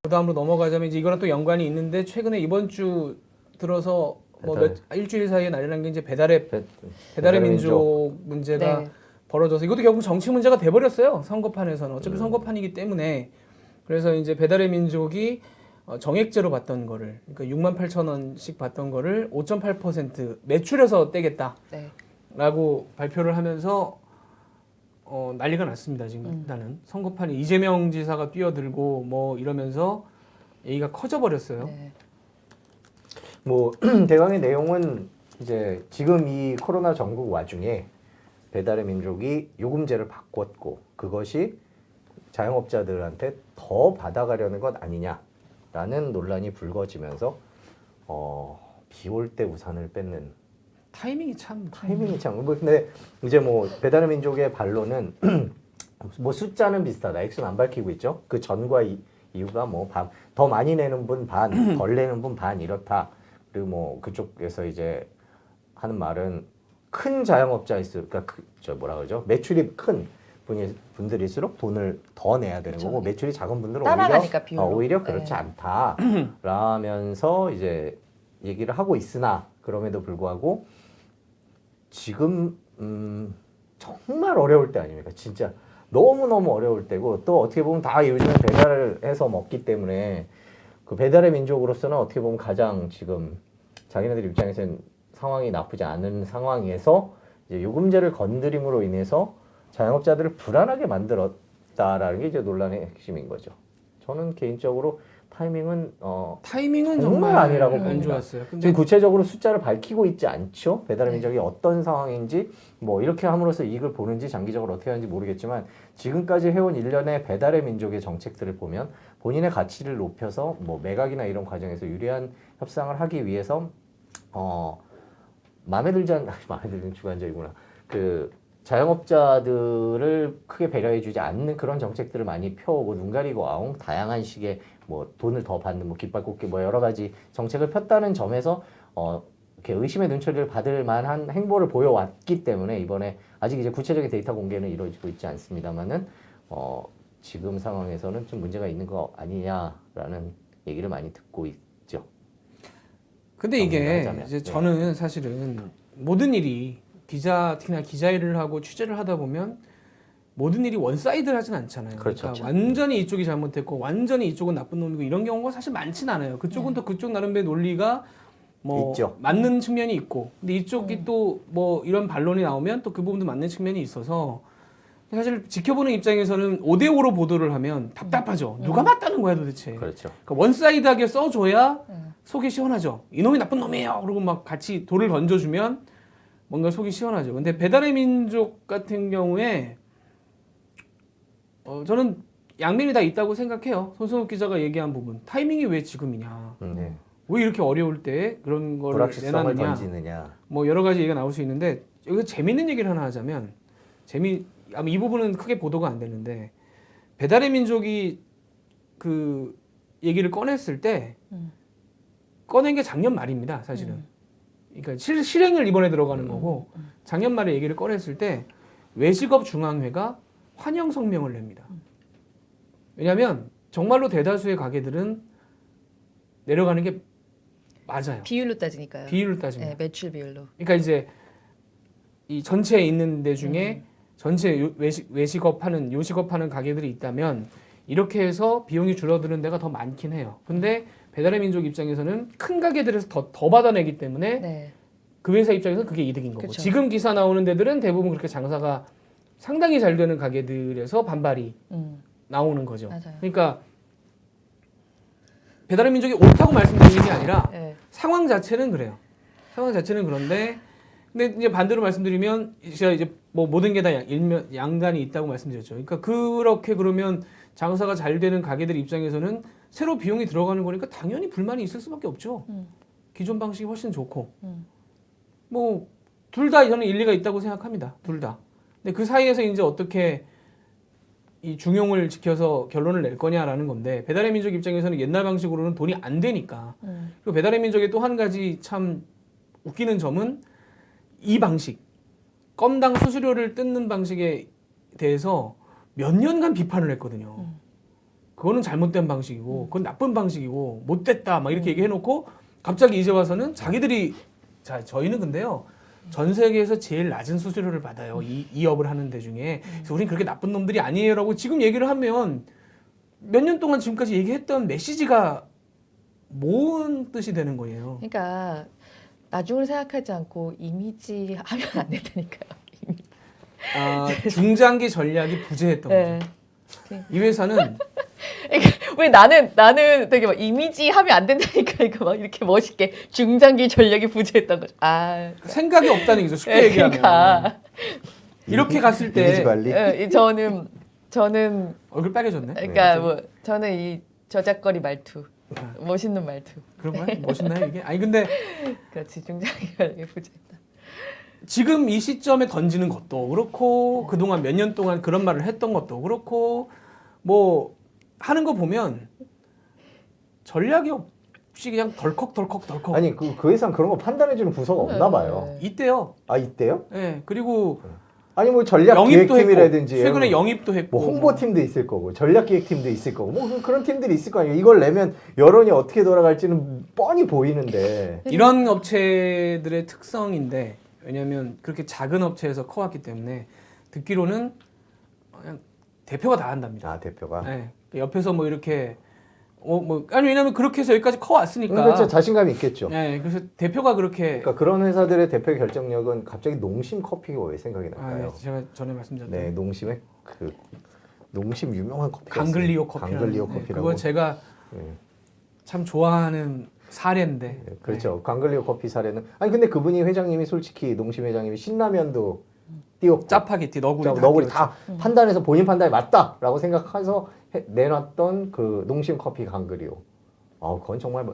그다음으로 넘어가자면 이제 이거랑 또 연관이 있는데 최근에 이번 주 들어서 뭐 일주일 사이에 날려난 게 이제 배달의 민족 문제가 네. 벌어져서 이것도 결국 정치 문제가 돼버렸어요. 선거판에서는 어차피 선거판이기 때문에 그래서 이제 배달의 민족이 정액제로 받던 거를 그러니까 68,000원씩 받던 거를 5.8% 매출에서 떼겠다라고 네. 발표를 하면서 난리가 났습니다. 지금 일단은 선거판이 이재명 지사가 뛰어들고 뭐 이러면서 얘기가 커져 버렸어요. 네. 뭐 대강의 내용은 이제 지금 이 코로나 전국 와중에 배달의 민족이 요금제를 바꿨고 그것이 자영업자들한테 더 받아가려는 것 아니냐라는 논란이 불거지면서 비 올 때 우산을 뺏는 타이밍이 참 타이밍이 참. 뭐 근데 이제 뭐 배달의 민족의 반론은 뭐 숫자는 비슷하다. 액수는 안 밝히고 있죠. 그 전과 이유가 뭐 더 많이 내는 분 반, 덜 내는 분 반 이렇다. 그리고 뭐 그쪽에서 이제 하는 말은 큰 자영업자일수록 그러니까 저 뭐라 그러죠? 매출이 큰 분들일수록 돈을 더 내야 되는 그쵸. 거고 매출이 작은 분들은 따라가니까 비율로. 오히려 그렇지 네. 않다. 라면서 이제 얘기를 하고 있으나 그럼에도 불구하고 지금 정말 어려울 때 아닙니까? 진짜 너무너무 어려울 때고 또 어떻게 보면 다 요즘에 배달을 해서 먹기 때문에 그 배달의 민족으로서는 어떻게 보면 가장 지금 자기네들 입장에서는 상황이 나쁘지 않은 상황에서 이제 요금제를 건드림으로 인해서 자영업자들을 불안하게 만들었다라는 게 이제 논란의 핵심인 거죠. 저는 개인적으로 타이밍은 타이밍은 정말 정말 아니라고 안 봅니다. 좋았어요. 근데 지금 구체적으로 숫자를 밝히고 있지 않죠. 배달의 민족이 어떤 상황인지 뭐 이렇게 함으로써 이익을 보는지 장기적으로 어떻게 하는지 모르겠지만 지금까지 해온 일련의 배달의 민족의 정책들을 보면 본인의 가치를 높여서 뭐 매각이나 이런 과정에서 유리한 협상을 하기 위해서 마음에 들지 않는 주관적이구나. 그 자영업자들을 크게 배려해주지 않는 그런 정책들을 많이 펴오고 눈 가리고 아웅 다양한 식의 뭐 돈을 더 받는 뭐 깃발 꽂기 뭐 여러 가지 정책을 폈다는 점에서 이렇게 의심의 눈초리를 받을 만한 행보를 보여왔기 때문에 이번에 아직 이제 구체적인 데이터 공개는 이루어지고 있지 않습니다만은 지금 상황에서는 좀 문제가 있는 거 아니냐라는 얘기를 많이 듣고 있죠. 근데 이게 하자면. 이제 저는 사실은 모든 일이 특히나 기자 일을 하고 취재를 하다 보면 모든 일이 원사이드하진 않잖아요. 그렇죠. 그러니까 완전히 이쪽이 잘못했고 완전히 이쪽은 나쁜 놈이고 이런 경우가 사실 많진 않아요. 그쪽은 또 그쪽 나름의 논리가 뭐 있죠. 맞는 측면이 있고, 근데 이쪽이 또 뭐 이런 반론이 나오면 또 그 부분도 맞는 측면이 있어서 사실 지켜보는 입장에서는 5대5로 보도를 하면 답답하죠. 누가 맞다는 거야 도대체. 그렇죠. 그러니까 원사이드하게 써줘야 속이 시원하죠. 이놈이 나쁜 놈이에요. 그리고 막 같이 돌을 던져주면 뭔가 속이 시원하죠. 근데 배달의 민족 같은 경우에 저는 양면이 다 있다고 생각해요. 손승욱 기자가 얘기한 부분. 타이밍이 왜 지금이냐. 네. 왜 이렇게 어려울 때 그런 걸 불확실성을 내놨느냐. 던지느냐. 뭐 여러 가지 얘기가 나올 수 있는데 여기서 재밌는 얘기를 하나 하자면 아마 이 부분은 크게 보도가 안 되는데 배달의 민족이 그 얘기를 꺼냈을 때 꺼낸 게 작년 말입니다. 사실은. 그러니까 실행을 이번에 들어가는 거고 작년 말에 얘기를 꺼냈을 때 외식업 중앙회가 환영 성명을 냅니다. 왜냐하면 정말로 대다수의 가게들은 내려가는 게 맞아요. 비율로 따지니까요. 비율을 따지면. 네, 매출 비율로. 그러니까 이제 이 전체에 있는 데 중에 전체 외식업 하는 요식업 하는 가게들이 있다면 이렇게 해서 비용이 줄어드는 데가 더 많긴 해요. 근데 배달의 민족 입장에서는 큰 가게들에서 더 받아내기 때문에 네. 그 회사 입장에서는 그게 이득인 거고. 그쵸. 지금 기사 나오는 데들은 대부분 그렇게 장사가 상당히 잘 되는 가게들에서 반발이 나오는 거죠. 맞아요. 그러니까 배달의 민족이 옳다고 말씀드리는 게 아니라 네. 상황 자체는 그래요. 상황 자체는 그런데 근데 이제 반대로 말씀드리면 제가 이제 뭐 모든 게 다 양단이 있다고 말씀드렸죠. 그러니까 그렇게 그러면 장사가 잘 되는 가게들 입장에서는 새로 비용이 들어가는 거니까 당연히 불만이 있을 수밖에 없죠. 기존 방식이 훨씬 좋고 뭐 둘 다 저는 일리가 있다고 생각합니다. 둘 다. 근데 그 사이에서 이제 어떻게 이 중용을 지켜서 결론을 낼 거냐라는 건데 배달의 민족 입장에서는 옛날 방식으로는 돈이 안 되니까. 그리고 배달의 민족의 또 한 가지 참 웃기는 점은 이 방식 건당 수수료를 뜯는 방식에 대해서 몇 년간 비판을 했거든요. 그거는 잘못된 방식이고 그건 나쁜 방식이고 못됐다 막 이렇게 얘기해놓고 갑자기 이제 와서는 자기들이 자 저희는 근데요 전 세계에서 제일 낮은 수수료를 받아요 이 업을 하는 데 중에 그래서 우린 그렇게 나쁜 놈들이 아니에요라고 지금 얘기를 하면 몇 년 동안 지금까지 얘기했던 메시지가 뭔 뜻이 되는 거예요. 그러니까 나중을 생각하지 않고 이미지 하면 안 된다니까요. 중장기 전략이 부재했던 네. 거죠. 이 회사는 왜 나는 되게 막 이미지 하면 안 된다니까 이거 막 이렇게 멋있게 중장기 전략이 부재했던 거죠. 생각이 없다는 얘기죠. 쉽게 네, 얘기하면. 그러니까. 이렇게 갔을 이미지 때 관리. 저는 얼굴 빨개졌네. 그러니까 뭐 저는 이 저작거리 말투, 멋있는 말투. 그런 거야? 멋있나요 이게? 아니 근데 그렇지 중장기 전략이 부재했다. 지금 이 시점에 던지는 것도 그렇고 그동안 몇 년 동안 그런 말을 했던 것도 그렇고 뭐 하는 거 보면 전략이 없이 그냥 덜컥 아니 그 회사는 그런 거 판단해주는 부서가 없나 봐요. 있대요. 아 있대요? 네. 그리고 아니 뭐 전략 영입도 기획팀이라든지 했고 최근에 영입도 했고 뭐 홍보팀도 있을 거고 전략기획팀도 있을 거고 뭐 그런 팀들이 있을 거 아니에요. 이걸 내면 여론이 어떻게 돌아갈지는 뻔히 보이는데 이런 업체들의 특성인데 왜냐하면 그렇게 작은 업체에서 커왔기 때문에 듣기로는 그냥 대표가 다 한답니다. 아 대표가 네. 옆에서 뭐 이렇게 아니 왜냐면 그렇게 해서 여기까지 커 왔으니까. 그러니까 진짜 자신감이 있겠죠. 네, 그래서 대표가 그렇게. 그러니까 그런 회사들의 대표 결정력은 갑자기 농심 커피가 왜 생각이 날까요? 네, 제가 전에 말씀드렸던. 네, 농심의 그 농심 유명한 커피. 강글리오 커피. 강글리오 커피라고. 그거 제가 네. 참 좋아하는 사례인데. 네, 그렇죠. 강글리오 커피 사례는 아니 근데 그분이 회장님이 솔직히 농심 회장님이 신라면도 띄웠고 짜파게티 너구리 너구리 다 판단해서 본인 판단이 맞다라고 생각해서 내놨던 그 농심 커피 강글리오. 그건 정말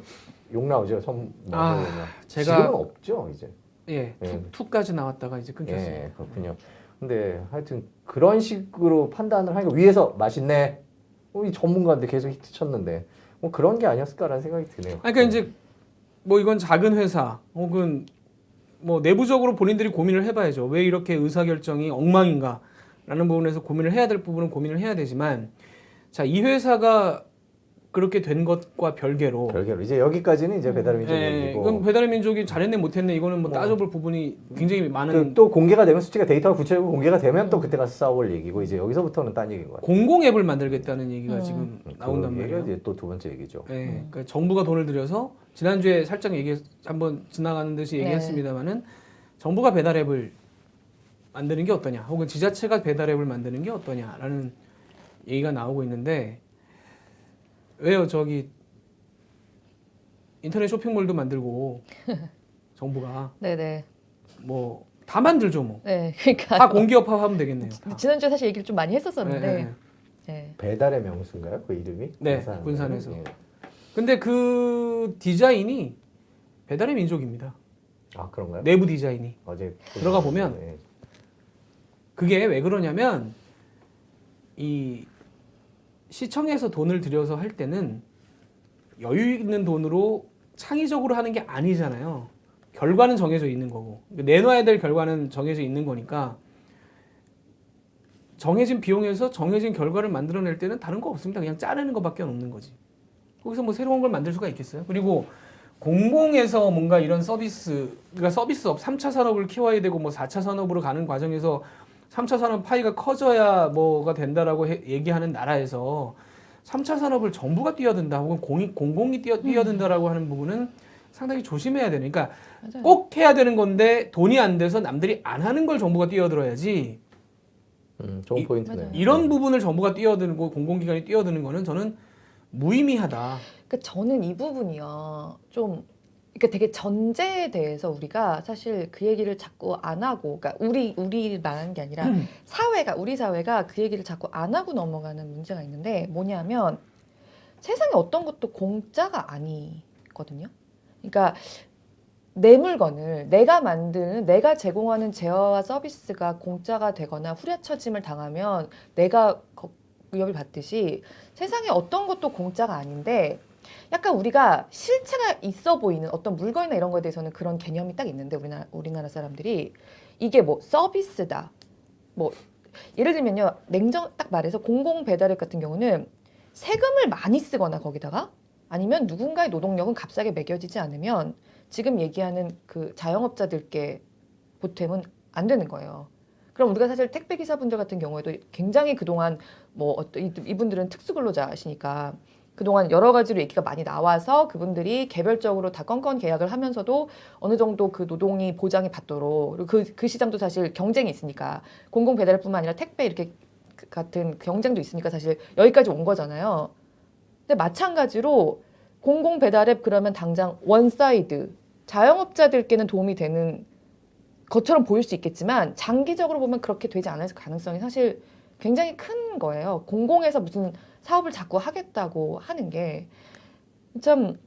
욕 나오죠. 제가 지금은 없죠 이제. 예, 네. 투까지 나왔다가 이제 끊겼어요. 예, 그렇군요. 근데 하여튼 그런 식으로 판단을 하니까 위에서 맛있네. 우리 전문가인데 계속 히트 쳤는데 뭐 그런 게 아니었을까라는 생각이 드네요. 그러니까 이제 뭐 이건 작은 회사 혹은 뭐 내부적으로 본인들이 고민을 해봐야죠. 왜 이렇게 의사결정이 엉망인가라는 부분에서 고민을 해야 될 부분은 고민을 해야 되지만, 자, 이 회사가 그렇게 된 것과 별개로 이제 여기까지는 이제 배달의 민족 예, 얘기고. 이건 배달의 민족이 잘했네 못했네 이거는 뭐 따져볼 부분이 굉장히 많은. 또 공개가 되면 수치가 데이터가 구체적으로 공개가 되면 또 그때 가서 싸워볼 얘기고 이제 여기서부터는 딴 얘기인 것 같아요. 공공 앱을 만들겠다는 얘기가 지금 나온단 그 말이에요. 얘기가 이제 또 두 번째 얘기죠. 예, 그러니까 정부가 돈을 들여서 지난주에 살짝 한번 지나가는 듯이 얘기했습니다만은 정부가 배달 앱을 만드는 게 어떠냐, 혹은 지자체가 배달 앱을 만드는 게 어떠냐라는 얘기가 나오고 있는데, 왜요? 저기 인터넷 쇼핑몰도 만들고 정부가 네네. 뭐 다 만들죠 뭐. 네, 그러니까 다 공기업화하면 되겠네요. 다. 지난주에 사실 얘기를 좀 많이 했었었는데. 네, 네. 네. 배달의 명수인가요? 그 이름이? 네, 군산. 군산에서. 예. 근데 그 디자인이 배달의 민족입니다. 아 그런가요? 내부 디자인이. 어제 들어가 보면 예. 그게 왜 그러냐면 이 시청에서 돈을 들여서 할 때는 여유 있는 돈으로 창의적으로 하는 게 아니잖아요. 결과는 정해져 있는 거고 내놔야 될 결과는 정해져 있는 거니까 정해진 비용에서 정해진 결과를 만들어낼 때는 다른 거 없습니다. 그냥 짜내는 것밖에 없는 거지. 거기서 뭐 새로운 걸 만들 수가 있겠어요? 그리고 공공에서 뭔가 이런 서비스, 그러니까 서비스업 3차 산업을 키워야 되고 뭐 4차 산업으로 가는 과정에서 3차 산업 파이가 커져야 뭐가 된다라고 얘기하는 나라에서 3차 산업을 정부가 뛰어든다 혹은 공공이 뛰어든다라고 하는 부분은 상당히 조심해야 되는. 그러니까 맞아요. 꼭 해야 되는 건데 돈이 안 돼서 남들이 안 하는 걸 정부가 뛰어들어야지. 좋은 포인트네요. 이런 부분을 정부가 뛰어들고 공공기관이 뛰어드는 거는 저는 무의미하다. 그러니까 저는 이 부분이요. 좀 그러니까 되게 전제에 대해서 우리가 사실 그 얘기를 자꾸 안 하고, 그러니까 우리만 하는 게 아니라 우리 사회가 그 얘기를 자꾸 안 하고 넘어가는 문제가 있는데, 뭐냐면 세상에 어떤 것도 공짜가 아니거든요. 그러니까 내 물건을 내가 제공하는 제어와 서비스가 공짜가 되거나 후려쳐짐을 당하면 내가 위협을 받듯이 세상에 어떤 것도 공짜가 아닌데, 약간 우리가 실체가 있어 보이는 어떤 물건이나 이런 거에 대해서는 그런 개념이 딱 있는데, 우리나라 사람들이 이게 뭐 서비스다, 뭐 예를 들면요, 딱 말해서 공공 배달앱 같은 경우는 세금을 많이 쓰거나 거기다가 아니면 누군가의 노동력은 값싸게 매겨지지 않으면 지금 얘기하는 그 자영업자들께 보탬은 안 되는 거예요. 그럼 우리가 사실 택배 기사분들 같은 경우에도 굉장히 그동안 뭐 이분들은 특수근로자시니까 그동안 여러 가지로 얘기가 많이 나와서 그분들이 개별적으로 다 건건 계약을 하면서도 어느 정도 그 노동이 보장이 받도록, 그리고 그 시장도 사실 경쟁이 있으니까 공공 배달뿐만 아니라 택배 이렇게 같은 경쟁도 있으니까 사실 여기까지 온 거잖아요. 근데 마찬가지로 공공 배달앱 그러면 당장 원사이드 자영업자들께는 도움이 되는 것처럼 보일 수 있겠지만 장기적으로 보면 그렇게 되지 않을 가능성이 사실 굉장히 큰 거예요. 공공에서 무슨 사업을 자꾸 하겠다고 하는 게 참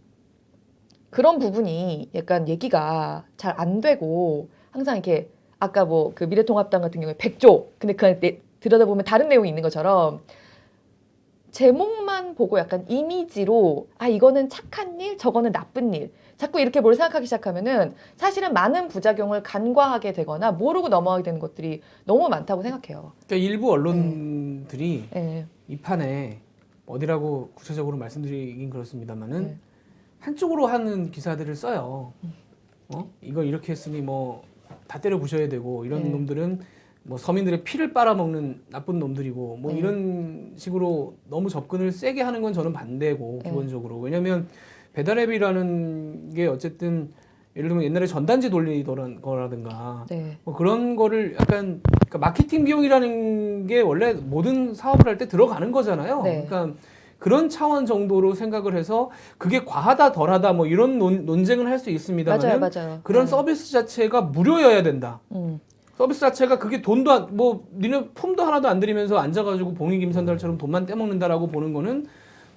그런 부분이 약간 얘기가 잘 안 되고, 항상 이렇게 아까 뭐 그 미래통합당 같은 경우에 100조 근데 그 들여다보면 다른 내용이 있는 것처럼 제목만 보고 약간 이미지로 이거는 착한 일, 저거는 나쁜 일, 자꾸 이렇게 뭘 생각하기 시작하면은 사실은 많은 부작용을 간과하게 되거나 모르고 넘어가게 되는 것들이 너무 많다고 생각해요. 그러니까 일부 언론들이 네. 이 판에 어디라고 구체적으로 말씀드리긴 그렇습니다만은 네. 한쪽으로 하는 기사들을 써요. 이거 이렇게 했으니 뭐 다 때려 부셔야 되고 이런 네. 놈들은 뭐 서민들의 피를 빨아먹는 나쁜 놈들이고 뭐 네. 이런 식으로 너무 접근을 세게 하는 건 저는 반대고 네. 기본적으로. 왜냐하면 배달앱이라는 게 어쨌든 예를 들면 옛날에 전단지 돌리던 거라든가 네. 뭐 그런 거를 약간 그러니까 마케팅 비용이라는 게 원래 모든 사업을 할 때 들어가는 거잖아요. 네. 그러니까 그런 차원 정도로 생각을 해서 그게 과하다 덜하다 뭐 이런 논쟁은 할 수 있습니다만 맞아요. 그런 네. 서비스 자체가 무료여야 된다. 서비스 자체가 그게 돈도 뭐 니네 품도 하나도 안 들이면서 앉아가지고 봉이 김선달처럼 돈만 떼먹는다라고 보는 거는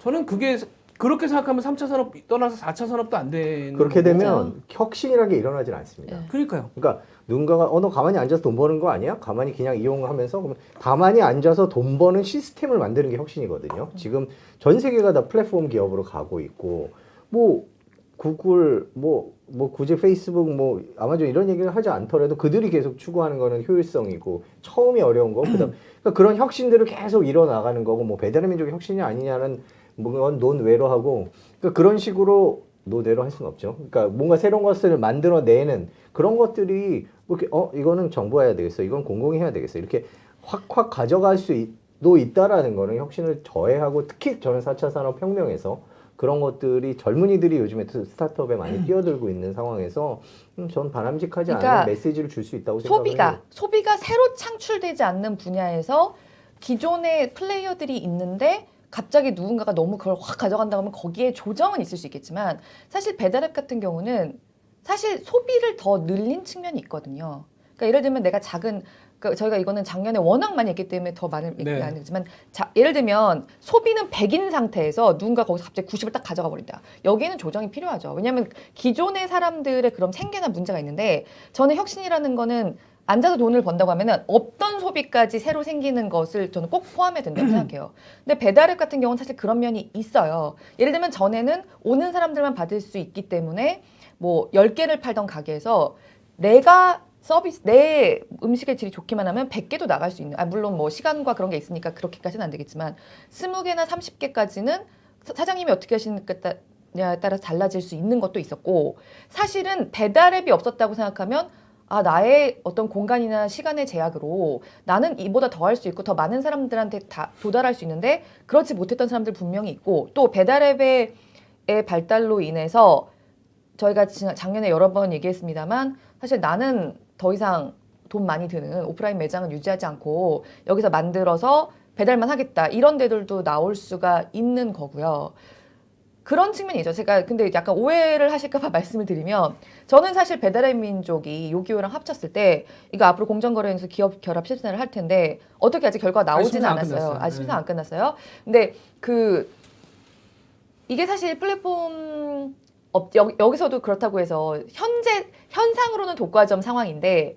저는 그게 그렇게 생각하면 3차 산업 떠나서 4차 산업도 안 되는 그렇게 거고. 되면 혁신이라는 게 일어나질 않습니다. 네. 그러니까요. 그러니까 누군가가 너 가만히 앉아서 돈 버는 거 아니야? 가만히 그냥 이용하면서 그러면 가만히 앉아서 돈 버는 시스템을 만드는 게 혁신이거든요. 지금 전 세계가 다 플랫폼 기업으로 가고 있고 뭐 구글 뭐 굳이 페이스북 뭐 아마존 이런 얘기를 하지 않더라도 그들이 계속 추구하는 거는 효율성이고 처음이 어려운 거 그다음 그러니까 그런 혁신들을 계속 이뤄나가는 거고 뭐 배달의 민족의 혁신이 아니냐는 뭔 논외로 하고 그러니까 그런 식으로 노대로 할 수는 없죠. 그러니까 뭔가 새로운 것을 만들어내는 그런 것들이 뭐 이렇게 이거는 정부가 해야 되겠어, 이건 공공이 해야 되겠어 이렇게 확확 가져갈 수도 있다라는 거는 혁신을 저해하고 특히 저는 4차 산업혁명에서 그런 것들이 젊은이들이 요즘에 스타트업에 많이 뛰어들고 있는 상황에서 전 바람직하지 그러니까 않은 메시지를 줄 수 있다고 생각해요. 소비가 새로 창출되지 않는 분야에서 기존의 플레이어들이 있는데 갑자기 누군가가 너무 그걸 확 가져간다고 하면 거기에 조정은 있을 수 있겠지만 사실 배달앱 같은 경우는 사실 소비를 더 늘린 측면이 있거든요. 그러니까 예를 들면 내가 그러니까 저희가 이거는 작년에 워낙 많이 했기 때문에 더 많은 얘기가 네. 안 되지만 예를 들면 소비는 100인 상태에서 누군가 거기서 갑자기 90을 딱 가져가 버린다. 여기에는 조정이 필요하죠. 왜냐하면 기존의 사람들의 그런 생계나 문제가 있는데 저는 혁신이라는 거는 앉아서 돈을 번다고 하면은 없던 소비까지 새로 생기는 것을 저는 꼭 포함해야 된다고 생각해요. 근데 배달앱 같은 경우는 사실 그런 면이 있어요. 예를 들면 전에는 오는 사람들만 받을 수 있기 때문에 뭐 10개를 팔던 가게에서 내 음식의 질이 좋기만 하면 100개도 나갈 수 있는, 물론 뭐 시간과 그런 게 있으니까 그렇게까지는 안 되겠지만 20개나 30개까지는 사장님이 어떻게 하시느냐에 따라서 달라질 수 있는 것도 있었고 사실은 배달앱이 없었다고 생각하면 나의 어떤 공간이나 시간의 제약으로 나는 이보다 더 할 수 있고 더 많은 사람들한테 다 도달할 수 있는데 그렇지 못했던 사람들 분명히 있고 또 배달앱의 발달로 인해서 저희가 작년에 여러 번 얘기했습니다만 사실 나는 더 이상 돈 많이 드는 오프라인 매장은 유지하지 않고 여기서 만들어서 배달만 하겠다 이런 데들도 나올 수가 있는 거고요. 그런 측면이죠. 제가 근데 약간 오해를 하실까봐 말씀을 드리면 저는 사실 배달의 민족이 요기요랑 합쳤을 때 이거 앞으로 공정거래위원회에서 기업 결합 심사를 할 텐데 어떻게 아직 결과가 나오지는 심사 안 않았어요. 끝났어요. 심사 안 끝났어요. 근데 이게 사실 플랫폼 여기서도 그렇다고 해서 현상으로는 독과점 상황인데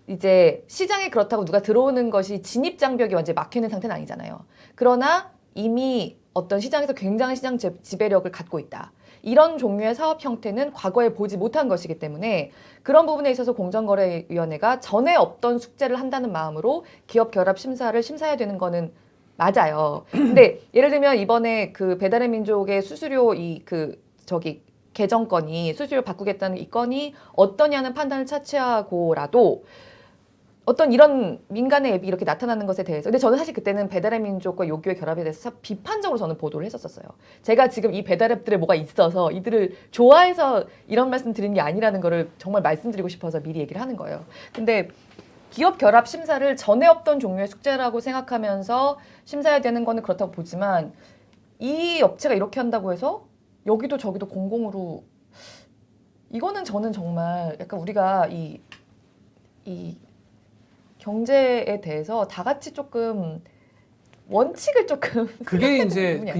이제 시장에 그렇다고 누가 들어오는 것이 진입 장벽이 완전히 막혀있는 상태는 아니잖아요. 그러나 이미 어떤 시장에서 굉장한 시장 지배력을 갖고 있다. 이런 종류의 사업 형태는 과거에 보지 못한 것이기 때문에 그런 부분에 있어서 공정거래위원회가 전에 없던 숙제를 한다는 마음으로 기업 결합 심사를 심사해야 되는 거는 맞아요. 근데 예를 들면 이번에 그 배달의 민족의 수수료 개정건이 수수료 바꾸겠다는 이 건이 어떠냐는 판단을 차치하고라도 어떤 이런 민간의 앱이 이렇게 나타나는 것에 대해서 근데 저는 사실 그때는 배달의 민족과 요기요의 결합에 대해서 비판적으로 저는 보도를 했었어요. 제가 지금 이 배달앱들에 뭐가 있어서 이들을 좋아해서 이런 말씀 드리는 게 아니라는 거를 정말 말씀드리고 싶어서 미리 얘기를 하는 거예요. 근데 기업 결합 심사를 전에 없던 종류의 숙제라고 생각하면서 심사해야 되는 거는 그렇다고 보지만 이 업체가 이렇게 한다고 해서 여기도 저기도 공공으로 이거는 저는 정말 약간 우리가 이 경제에 대해서 다 같이 조금 원칙을 조금 그게 이제 부분이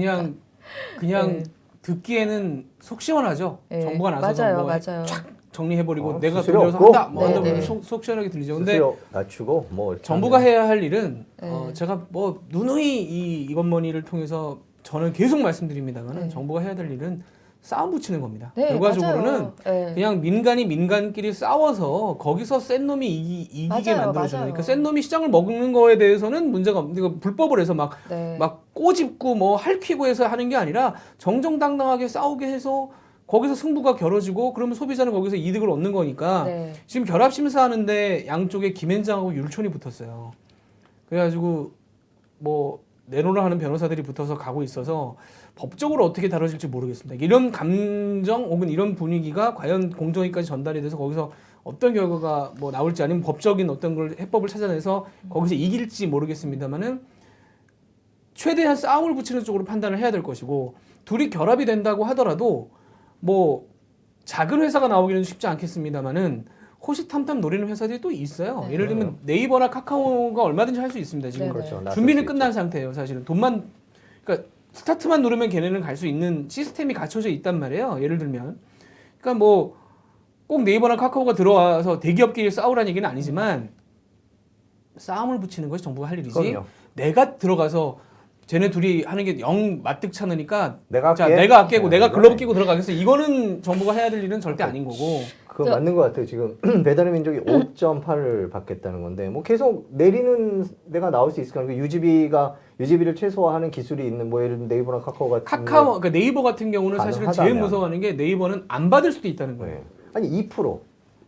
그냥 네. 듣기에는 속 시원하죠. 네, 정부가 나서서 맞아요, 뭐 맞아요. 쫙 정리해버리고 내가 수수료 돌려서 없고? 한다. 뭐 네, 한다면 네. 속 시원하게 들리죠. 근데 수수료 낮추고 뭐 이렇게 정부가 하면. 해야 할 일은 네. 제가 뭐 누누이 이것머니를 통해서 저는 계속 말씀드립니다만 네. 정부가 해야 될 일은 싸움 붙이는 겁니다. 네, 결과적으로는 맞아요. 네. 그냥 민간이 민간끼리 싸워서 거기서 센 놈이 이기게 맞아요, 만들어주는. 맞아요. 그러니까 센 놈이 시장을 먹는 거에 대해서는 문제가 없는데 이거 불법을 해서 막 네. 꼬집고 뭐 할퀴고 해서 하는 게 아니라 정정당당하게 싸우게 해서 거기서 승부가 겨뤄지고 그러면 소비자는 거기서 이득을 얻는 거니까 네. 지금 결합 심사하는데 양쪽에 김앤장하고 율촌이 붙었어요. 그래가지고 뭐 내로라 하는 변호사들이 붙어서 가고 있어서 법적으로 어떻게 다뤄질지 모르겠습니다. 이런 감정 혹은 이런 분위기가 과연 공정위까지 전달이 돼서 거기서 어떤 결과가 뭐 나올지 아니면 법적인 어떤 걸 해법을 찾아내서 거기서 이길지 모르겠습니다만은 최대한 싸움을 붙이는 쪽으로 판단을 해야 될 것이고 둘이 결합이 된다고 하더라도 뭐 작은 회사가 나오기는 쉽지 않겠습니다만은 호시탐탐 노리는 회사들이 또 있어요. 네. 예를 들면 네이버나 카카오가 얼마든지 할 수 있습니다. 지금 네, 그렇죠. 나설 준비는 수 끝난 있죠. 상태예요. 사실은 돈만 그러니까 스타트만 누르면 걔네는 갈 수 있는 시스템이 갖춰져 있단 말이에요. 예를 들면 그러니까 뭐 꼭 네이버나 카카오가 들어와서 대기업끼리 싸우라는 얘기는 아니지만 싸움을 붙이는 것이 정부가 할 일이지. 그럼요. 내가 들어가서 쟤네 둘이 하는 게 영 맞득찮으니까 내가 자, 할게. 내가 아끼고 내가 이거네. 글러브 끼고 들어가겠어. 이거는 정부가 해야 될 일은 절대 아닌 거고. 그거 저- 맞는 것 같아요. 지금 배달의 민족이 5.8을 받겠다는 건데 뭐 계속 내리는 데가 나올 수 있을까? 유지비를 최소화하는 기술이 있는 뭐 예를 들면 네이버나 카카오 같은 카카오 그러니까 네이버 같은 경우는 사실은 제일 가능하다면. 무서워하는 게 네이버는 안 받을 수도 있다는 거예요. 네. 아니 2%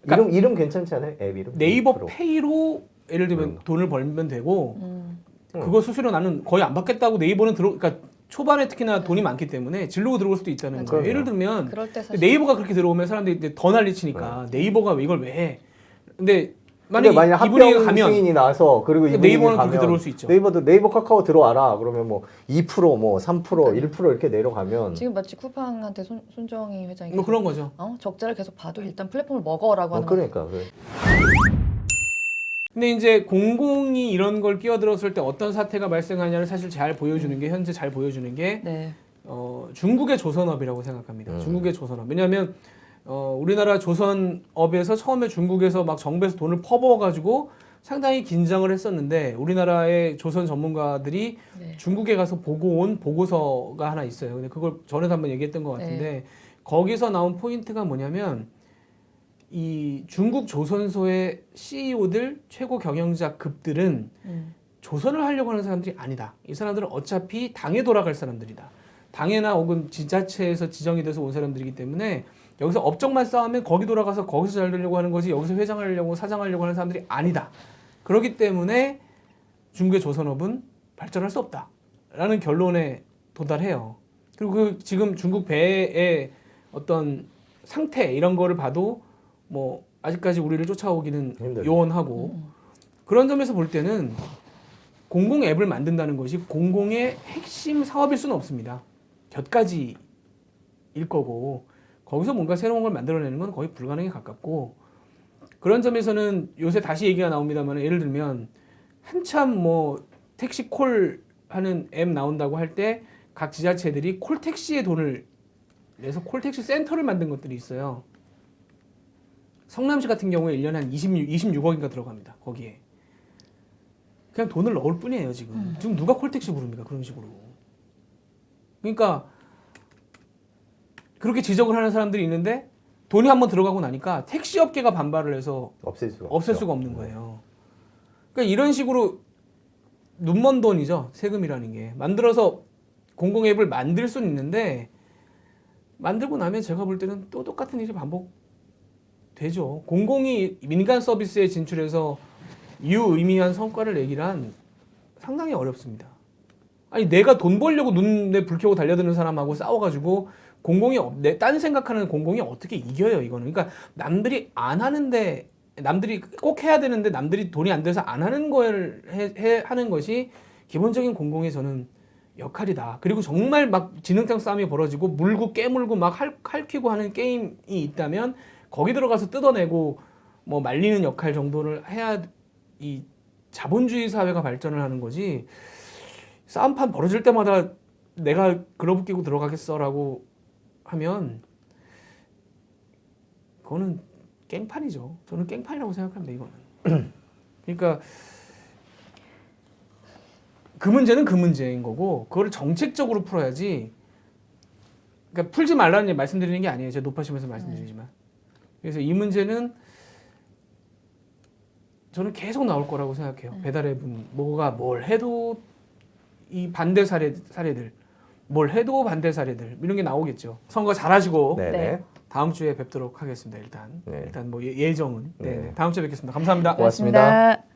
그러니까 이름 괜찮지 않아요? 앱 이름? 네이버 2%. 페이로 예를 들면 돈을 벌면 되고 응. 그거 수수료 나는 거의 안 받겠다고 네이버는 그러니까 초반에 특히나 돈이 많기 때문에 진로가 들어올 수도 있다는 거예요. 그럼요. 예를 들면 그럴 때 사실 네이버가 그렇게 들어오면 사람들이 이제 더 난리치니까 네이버가 이걸 왜 해? 근데 근데 만약에 만약 이분이 합병 가면 승인이 나서 그리고 이분이 네이버는 그렇게 가면 들어올 수 있죠. 네이버 카카오 들어와라 그러면 뭐 2%뭐 3% 1% 이렇게 내려가면 지금 마치 쿠팡한테 손정희 회장이 뭐 그런 거죠. 적자를 계속 봐도 일단 플랫폼을 먹어라고 하는 그러니까 그래. 근데 이제 공공이 이런 걸 끼어들었을 때 어떤 사태가 발생하냐를 사실 잘 보여주는 게 현재 잘 보여주는 게 네. 중국의 조선업이라고 생각합니다. 음. 중국의 조선업. 왜냐하면 우리나라 조선업에서 처음에 중국에서 막 정부에서 돈을 퍼부어가지고 상당히 긴장을 했었는데 우리나라의 조선 전문가들이 네. 중국에 가서 보고 온 보고서가 하나 있어요. 근데 그걸 전에도 한번 얘기했던 것 같은데 거기서 나온 포인트가 뭐냐면 이 중국 조선소의 CEO들 최고 경영자 급들은 조선을 하려고 하는 사람들이 아니다. 이 사람들은 어차피 당에 돌아갈 사람들이다. 당에나 혹은 지자체에서 지정이 돼서 온 사람들이기 때문에 여기서 업적만 쌓으면 거기 돌아가서 거기서 잘 되려고 하는 거지 여기서 회장하려고 사장하려고 하는 사람들이 아니다. 그렇기 때문에 중국의 조선업은 발전할 수 없다. 라는 결론에 도달해요. 그리고 그 지금 중국 배의 어떤 상태 이런 거를 봐도 뭐 아직까지 우리를 쫓아오기는 힘들죠. 요원하고 그런 점에서 볼 때는 공공 앱을 만든다는 것이 공공의 핵심 사업일 수는 없습니다. 곁가지일 거고 거기서 뭔가 새로운 걸 만들어내는 건 거의 불가능에 가깝고 그런 점에서는 요새 다시 얘기가 나옵니다만 예를 들면 한참 뭐 택시 콜 하는 앱 나온다고 할 때 각 지자체들이 콜택시에 돈을 내서 콜택시 센터를 만든 것들이 있어요. 성남시 같은 경우에 1년에 한 26억인가 들어갑니다. 거기에. 그냥 돈을 넣을 뿐이에요, 지금. 지금 누가 콜택시 부릅니까? 그런 식으로. 그러니까 그렇게 지적을 하는 사람들이 있는데 돈이 한번 들어가고 나니까 택시 업계가 반발을 해서 없앨 수가 없앨 없죠. 수가 없는 거예요. 그러니까 이런 식으로 눈먼 돈이죠. 세금이라는 게. 만들어서 공공 앱을 만들 수는 있는데 만들고 나면 제가 볼 때는 또 똑같은 일이 반복되죠. 공공이 민간 서비스에 진출해서 유의미한 성과를 내기란 상당히 어렵습니다. 아니 내가 돈 벌려고 눈에 불 켜고 달려드는 사람하고 싸워가지고 딴 생각하는 공공이 어떻게 이겨요 이거는. 그러니까 남들이 안 하는데 남들이 꼭 해야 되는데 남들이 돈이 안 돼서 안 하는 걸 하는 것이 기본적인 공공의 저는 역할이다. 그리고 정말 막 진흙탕 싸움이 벌어지고 물고 깨물고 막 핥히고 하는 게임이 있다면 거기 들어가서 뜯어내고 뭐 말리는 역할 정도를 해야 이 자본주의 사회가 발전을 하는 거지. 싸움판 벌어질 때마다 내가 글러브 끼고 들어가겠어라고 하면 그거는 깽판이죠. 저는 깽판이라고 생각합니다. 이거는. 그러니까 그 문제는 그 문제인 거고 그거를 정책적으로 풀어야지. 그러니까 풀지 말라는 말씀드리는 게 아니에요. 제가 높아지면서 말씀드리지만. 그래서 이 문제는 저는 계속 나올 거라고 생각해요. 배달앱은 뭐가 뭘 해도 이 반대 사례들 뭘 해도 반대 사례들 이런 게 나오겠죠. 선거 잘하시고 네네. 네. 다음 주에 뵙도록 하겠습니다. 일단 네. 일단 뭐 예정은 네. 네. 다음 주에 뵙겠습니다. 감사합니다. 고맙습니다. 고맙습니다.